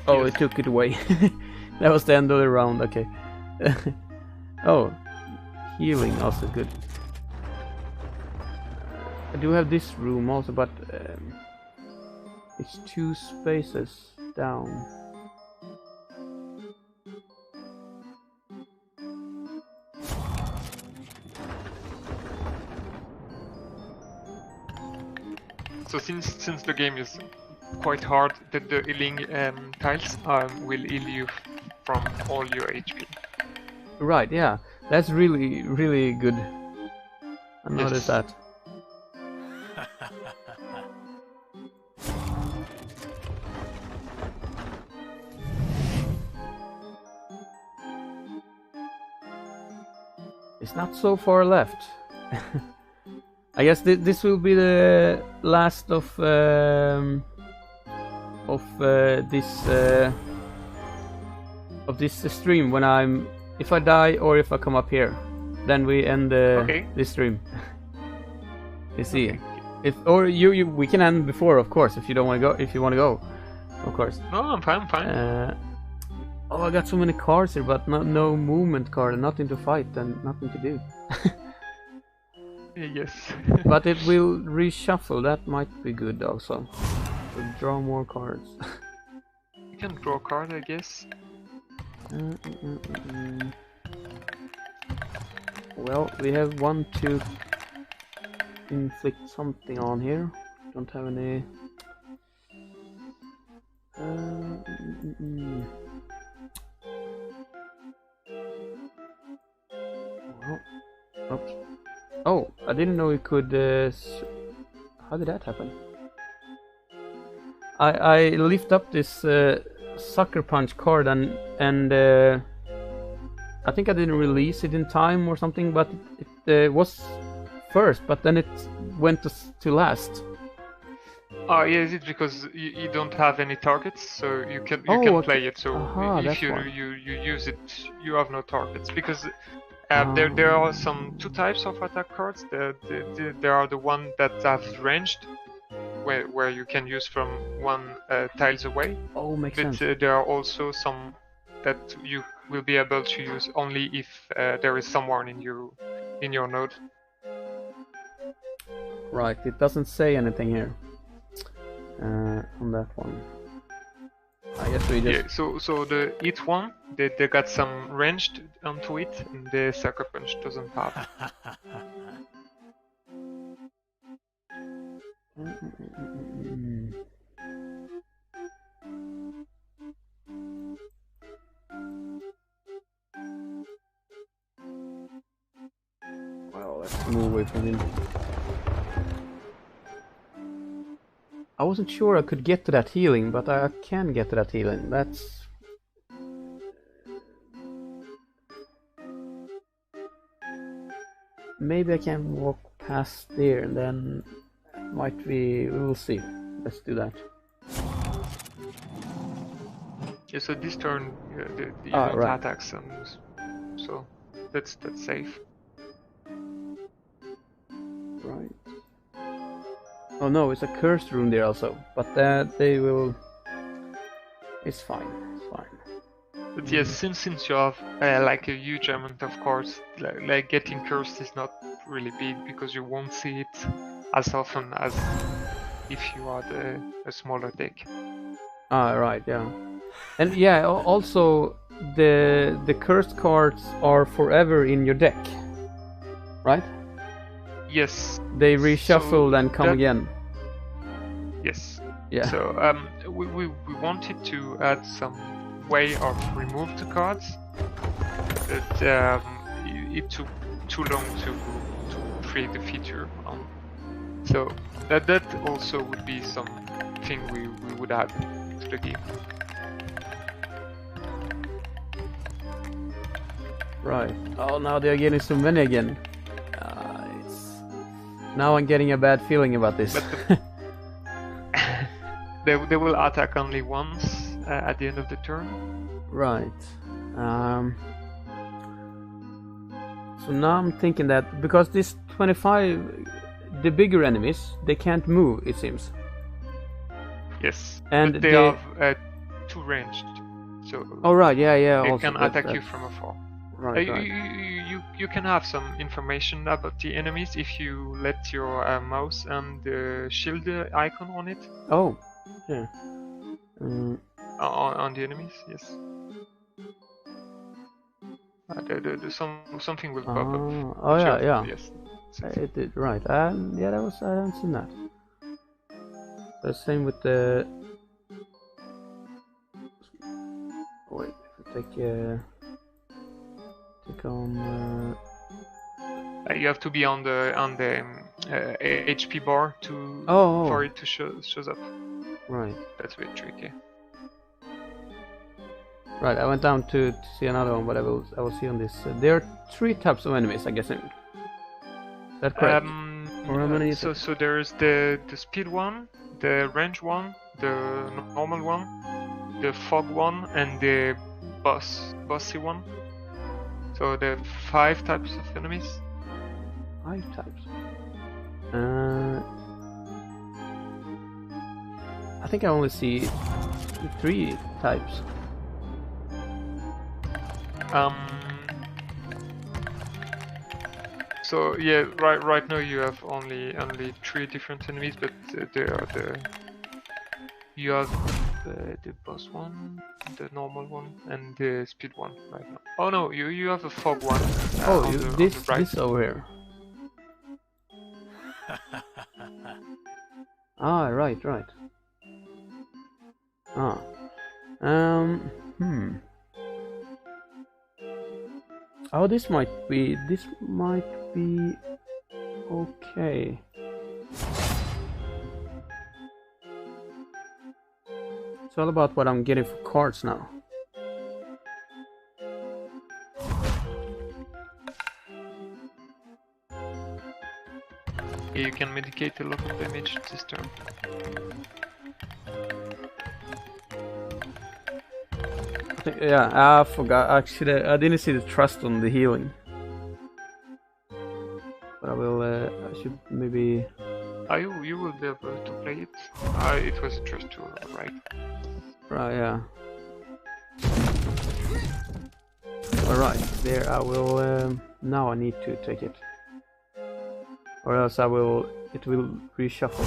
Oh, it took it away. That was the end of the round, okay. Oh, healing also good. I do have this room also, but it's 2 spaces down. So since the game is quite hard, the healing tiles will heal you from all your HP. Right, yeah, that's really good. I noticed that. It's not so far left. I guess this will be the last of this stream. When if I die or if I come up here, then we end this stream. You see, okay. We can end before, of course, if you don't want to go. If you want to go, of course. No, I'm fine. I'm fine. Oh, I got so many cards here, but no movement card, and nothing to fight, and nothing to do. Yes. But it will reshuffle. That might be good also. To draw more cards. You can draw a card, I guess. Well, we have 1 to inflict something on here. Don't have any. Well, oops. Oh, I didn't know you could. How did that happen? I lift up this sucker punch card and I think I didn't release it in time or something, but it was first, but then it went to last. Oh yes, it's because you don't have any targets, so you can Oh, play okay. it. So Aha, if that's you why. use it, you have no targets because Ah. there are two types of attack cards. There are the one that have ranged, where you can use from one tiles away. Oh, makes But sense. there are also some that you will be able to use only if there is someone in your node. Right, it doesn't say anything here on that one. I guess we just... Yeah, so the it one, they got some ranged onto it, and the sucker punch doesn't have. Well, let's move away from him. I wasn't sure I could get to that healing, but I can get to that healing. That's... Maybe I can walk past there, and then might be... We'll see. Let's do that. Yeah, so this turn you Ah, don't right. attack some, so that's safe. Right. Oh no, it's a cursed rune there also, but that they will... It's fine, it's fine. But yes, since you have like a huge amount of cards, like getting cursed is not really big because you won't see it as often as if you had a smaller deck. Ah, right, yeah. And yeah, also the cursed cards are forever in your deck, right? Yes. They reshuffle So and come again. Yes. Yeah. So we wanted to add some way of remove the cards, but it took too long to create the feature on. So that also would be something we would add to the game. Right. Oh, now they're getting so many again. Now I'm getting a bad feeling about this. But they will attack only once at the end of the turn. Right. So now I'm thinking that because this 25, the bigger enemies, they can't move, it seems. Yes. And but they have two ranged. So oh right, yeah. They also, can attack you from afar. Right, You can have some information about the enemies if you let your mouse and the shield icon on it. Oh, yeah. On the enemies, yes. Something will pop up. Oh yeah. Yes. It did, right. Yeah, that was, I haven't seen that. The same with the... Wait, take on... You have to be on the HP bar for it to shows up. Right. That's a bit tricky. Right, I went down to see another one, but I will see on this. There are 3 types of enemies, I guess. Is that correct? Or how many? So there's the speed one, the range one, the normal one, the fog one, and the bossy one. So there are 5 types of enemies. 5 types. I think I only see 3 types. So yeah, right now you have only 3 different enemies, but you have the boss one, the normal one, and the speed one right now. Oh no, you have a fog one. This over here. Right. Oh, this might be okay. It's all about what I'm getting for cards now. Yeah, you can medicate a lot of damage this turn. Yeah, I forgot. Actually, I didn't see the trust on the healing. But I will. I should maybe. You will be able to play it. It was a trust tool, right? Right. Yeah. All right. There, I will. Now I need to take it, or else I will. It will reshuffle.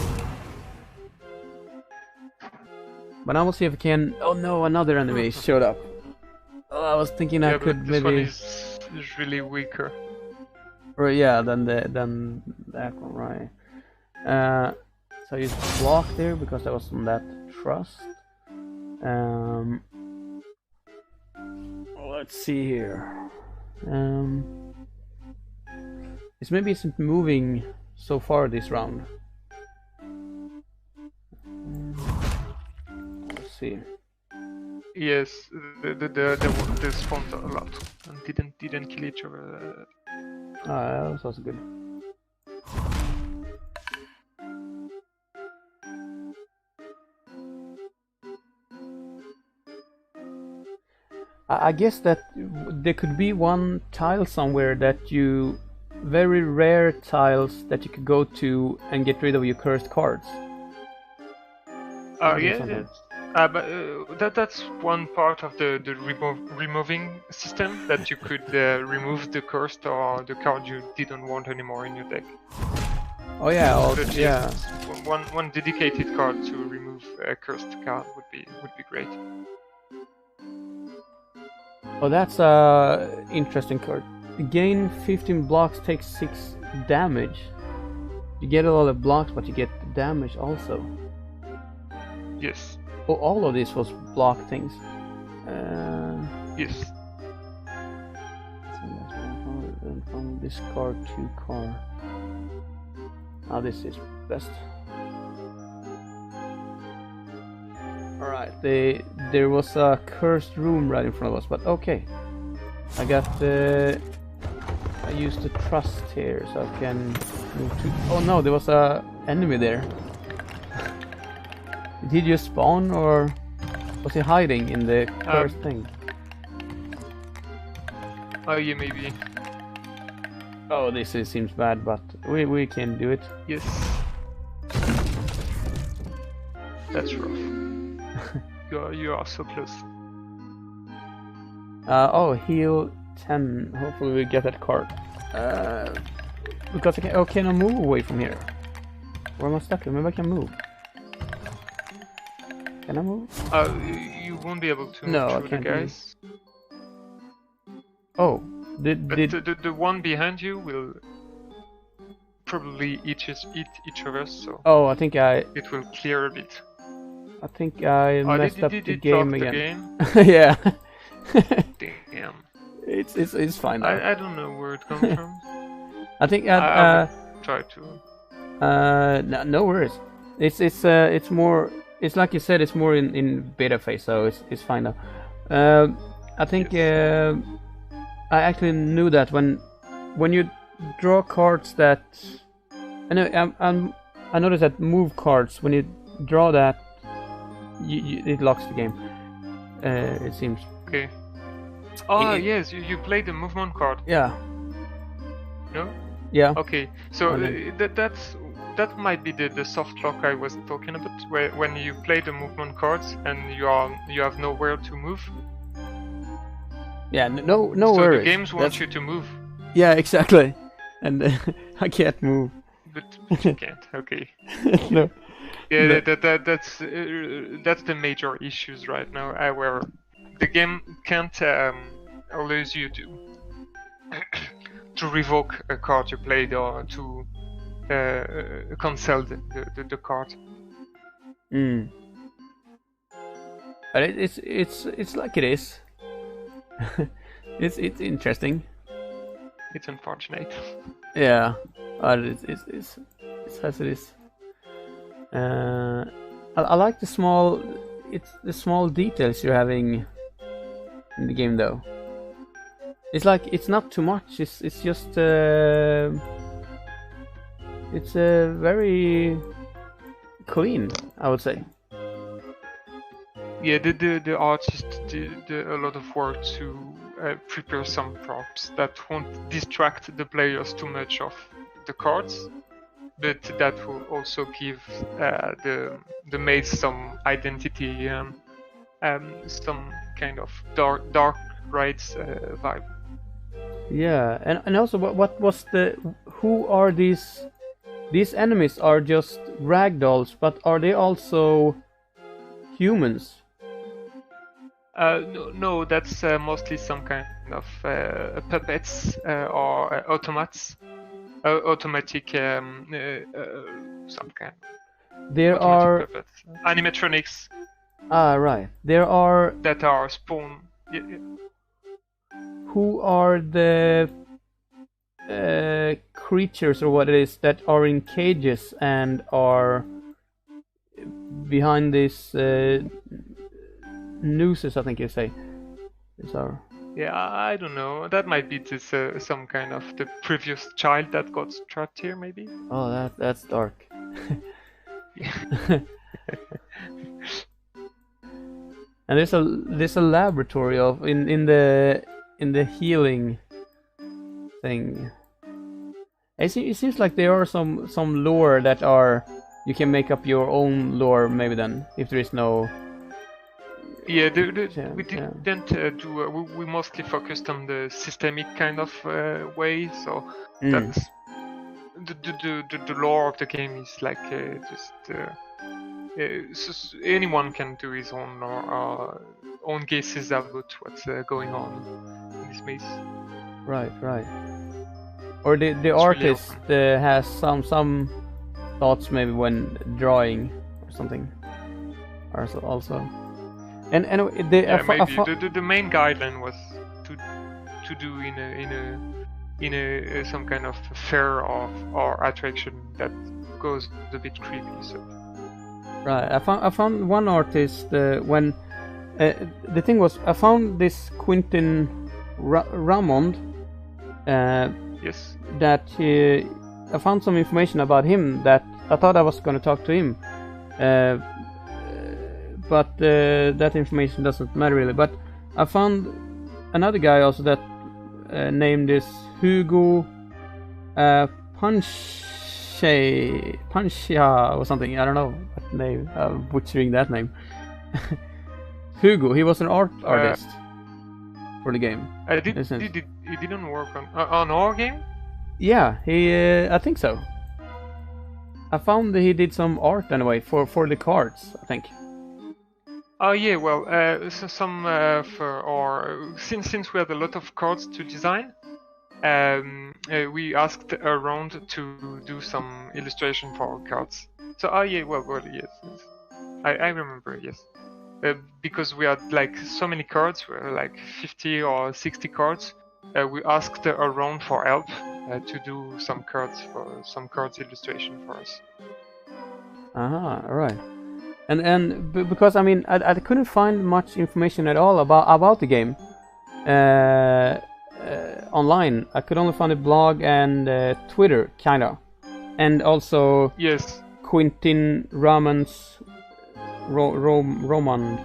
But I will see if I can. Oh no! Another enemy showed up. Oh, I was thinking I could this maybe. This one is really weaker. Right, yeah, than that one, right? So I used block there because I was on that trust. Let's see here. This maybe isn't moving so far this round. Let's see. Yes, they spawned a lot and didn't kill each other. That was also good. I guess that there could be one tile somewhere that you, very rare tiles that you could go to and get rid of your cursed cards. Yeah. But that's one part of the removing system, that you could remove the cursed or the card you didn't want anymore in your deck. Oh yeah, yeah. One dedicated card to remove a cursed card would be great. Oh, that's a interesting card. Gain 15 blocks, takes 6 damage. You get a lot of blocks, but you get damage also. Yes. Oh, all of this was block things. Yes. From this card to card. Ah, this is best. Alright, there was a cursed room right in front of us, but okay. I used the trust here, so I can move to. Oh no, there was a enemy there. Did you spawn, or was he hiding in the cursed thing? Oh yeah, maybe. Oh, this seems bad, but we can do it. Yes. That's rough. you are so close. Oh, heal 10. Hopefully we get that card. Because I can. Oh, can I move away from here? Where am I stuck? Maybe I can move. Can I move? You won't be able to no, move I through can't the guys. Oh, the one behind you will probably eat each of us, so. Oh, I think it will clear a bit. I think I messed up the game again. The game? Yeah. Damn. It's fine now. I don't know where it comes from. I think I will try to. No worries. It's more. It's like you said. It's more in beta phase, so it's fine now. I think I actually knew that when you draw cards that. I noticed that move cards, when you draw that, it locks the game. It seems. Okay. Oh yes, you play the movement card. Yeah. No. Yeah. Okay. So that might be the soft lock I was talking about, where when you play the movement cards and you have nowhere to move. Yeah. No so worries. The games want you to move. Yeah, exactly. And I can't move. But you can't. Okay. No. Yeah, that's the major issues right now. Where the game can't allows you to to revoke a card you played, or to cancel the card. But it's like it is. It's interesting. It's unfortunate. Yeah, but it's as it is. I like the small details you're having in the game, though. It's like it's not too much. It's just It's very clean, I would say. Yeah, the artist did a lot of work to prepare some props that won't distract the players too much of the cards, but that will also give the maze some identity and some kind of dark rides vibe. Yeah, and also what was who are these? These enemies are just ragdolls, but are they also humans? No, that's mostly some kind of puppets or automats, automatic some kind. There Automatic are puppets, animatronics. right. There are that are spawned. Who are the creatures or what it is that are in cages and are behind these nooses, I think you say. Yeah, I don't know. That might be this some kind of the previous child that got trapped here, maybe. Oh, that's dark. And there's a laboratory of in the healing thing. It seems like there are some lore that are you can make up your own lore maybe then if there is no. Yeah, we didn't do. We mostly focused on the systemic kind of way, so that's the lore of the game is like just. So anyone can do his own own guesses about what's going on in this maze. Right. Or the artist has some thoughts maybe when drawing or something. Also. And maybe the main guideline was to do in a some kind of fair or attraction that goes a bit creepy. So. Right, I found one artist when the thing was I found this Quentin Ramond. Yes. That I found some information about him that I thought I was going to talk to him. But that information doesn't matter really. But I found another guy also that named is Hugo Punchia or something. I don't know what name. I'm butchering that name. Hugo. He was an artist for the game. He didn't work on our game? Yeah, I think so. I found that he did some art anyway for the cards, I think. Oh yeah, well, so some for our since we had a lot of cards to design, we asked around to do some illustration for our cards. So yes, I remember, yes, because we had like so many cards, we had like 50 or 60 cards. We asked around for help to do some cards illustration for us. All right. And because I mean I couldn't find much information at all about the game online. I could only find a blog and Twitter kinda, and also yes, Quentin Ramond's Romand.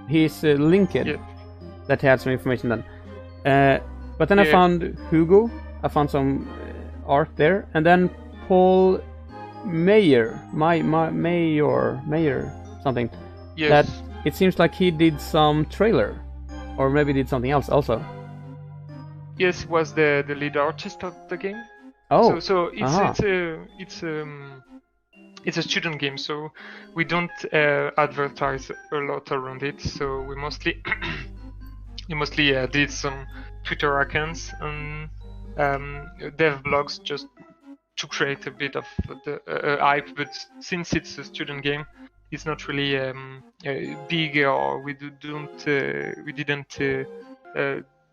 He's linked that he had some information then. But then I found Hugo. I found some art there, and then Paul Mayer something. Yes. That it seems like he did some trailer, or maybe did something else also. Yes, he was the lead artist of the game. Oh, so it's a student game, so we don't advertise a lot around it. So we mostly did some Twitter accounts and dev blogs just to create a bit of the hype. But since it's a student game, it's not really big, or we didn't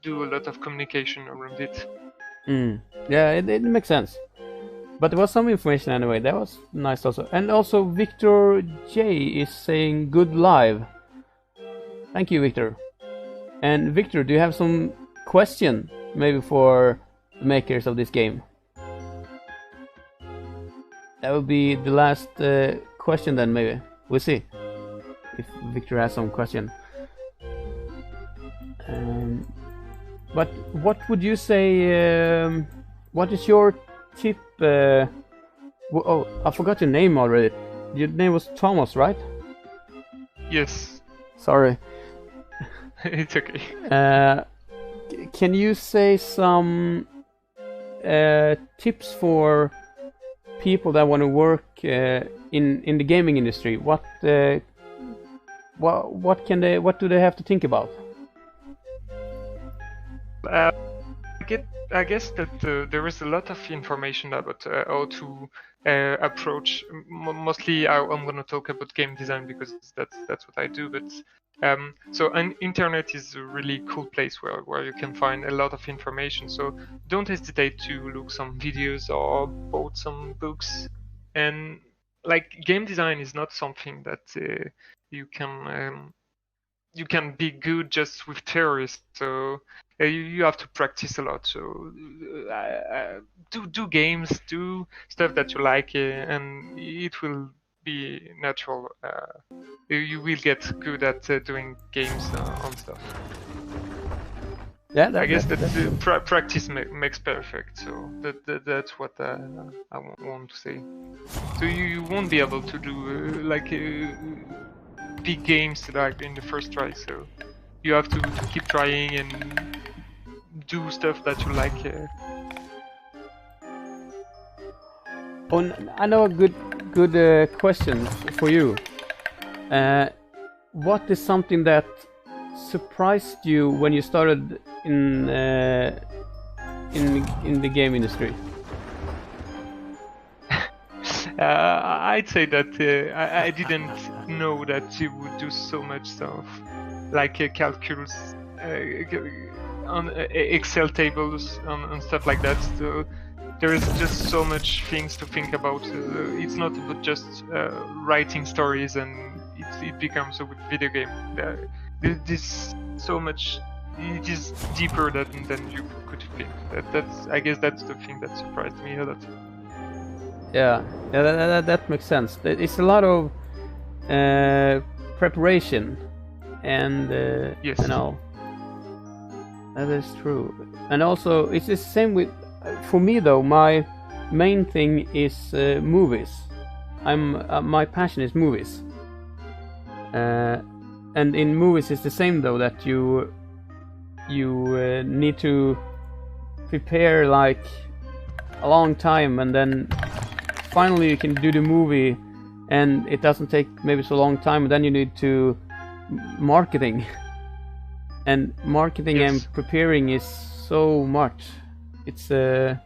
do a lot of communication around it. Yeah, it makes sense. But there was some information anyway. That was nice also. And also Victor J is saying good live. Thank you, Victor. And Victor, do you have some question maybe for the makers of this game? that will be the last question then. Maybe we'll see if Victor has some question. But what would you say? What is your tip? Oh, I forgot your name already. Your name was Thomas, right? Yes. Sorry. It's okay. Can you say some tips for people that want to work in the gaming industry? What do they have to think about? I guess that there is a lot of information about how to approach. Mostly, I'm going to talk about game design because that's what I do. But so an internet is a really cool place where you can find a lot of information. So don't hesitate to look some videos or bought some books. And like game design is not something that you can be good just with theories. So you have to practice a lot. So do games, do stuff that you like, and it will be natural. You will get good at doing games on stuff. Yeah, I guess that practice makes perfect. So that's what I want to say. So you won't be able to do big games like in the first try. So you have to keep trying and do stuff that you like. Oh, I know a good question for you. What is something that surprised you when you started in the game industry? I'd say that I didn't know that you would do so much stuff like calculus on Excel tables and stuff like that. So there is just so much things to think about. It's not about just writing stories and it becomes a video game. This so much. It is deeper than you could think. I guess that's the thing that surprised me a lot. Yeah, that makes sense. It's a lot of preparation, and yes, you know, that is true. And also, it's the same with for me though. My main thing is movies. My passion is movies, and in movies it's the same though, that you need to prepare like a long time, and then finally you can do the movie, and it doesn't take maybe so long time, and then you need to marketing and marketing yes. and preparing is so much. It's yeah,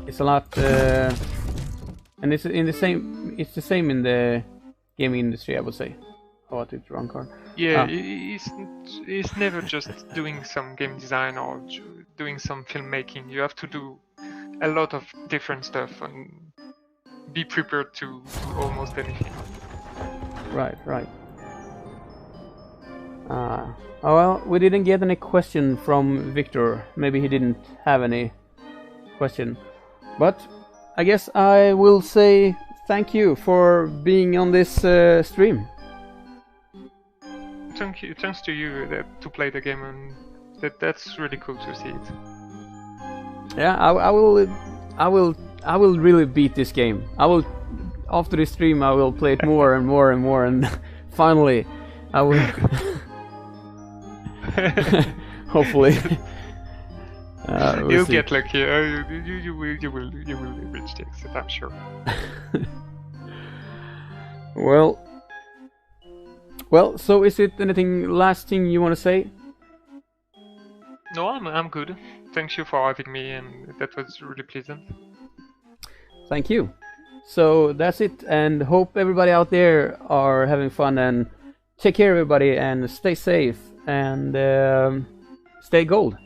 it's a lot, and it's the same in the gaming industry, I would say. Oh, I took the wrong card. Yeah, it's never just doing some game design or doing some filmmaking. You have to do a lot of different stuff and be prepared to do almost anything. Right. Oh well, we didn't get any question from Victor. Maybe he didn't have any question. But I guess I will say thank you for being on this stream. Thanks to you to play the game, and that's really cool to see it. Yeah, I will really beat this game. I will, after this stream, I will play it more and more and more, and finally, I will. Hopefully, you'll get lucky. You will reach the exit, I'm sure. Well, so is it anything last thing you want to say? No, I'm good. Thank you for having me, and that was really pleasant. Thank you. So that's it, and hope everybody out there are having fun, and take care everybody, and stay safe, and stay gold.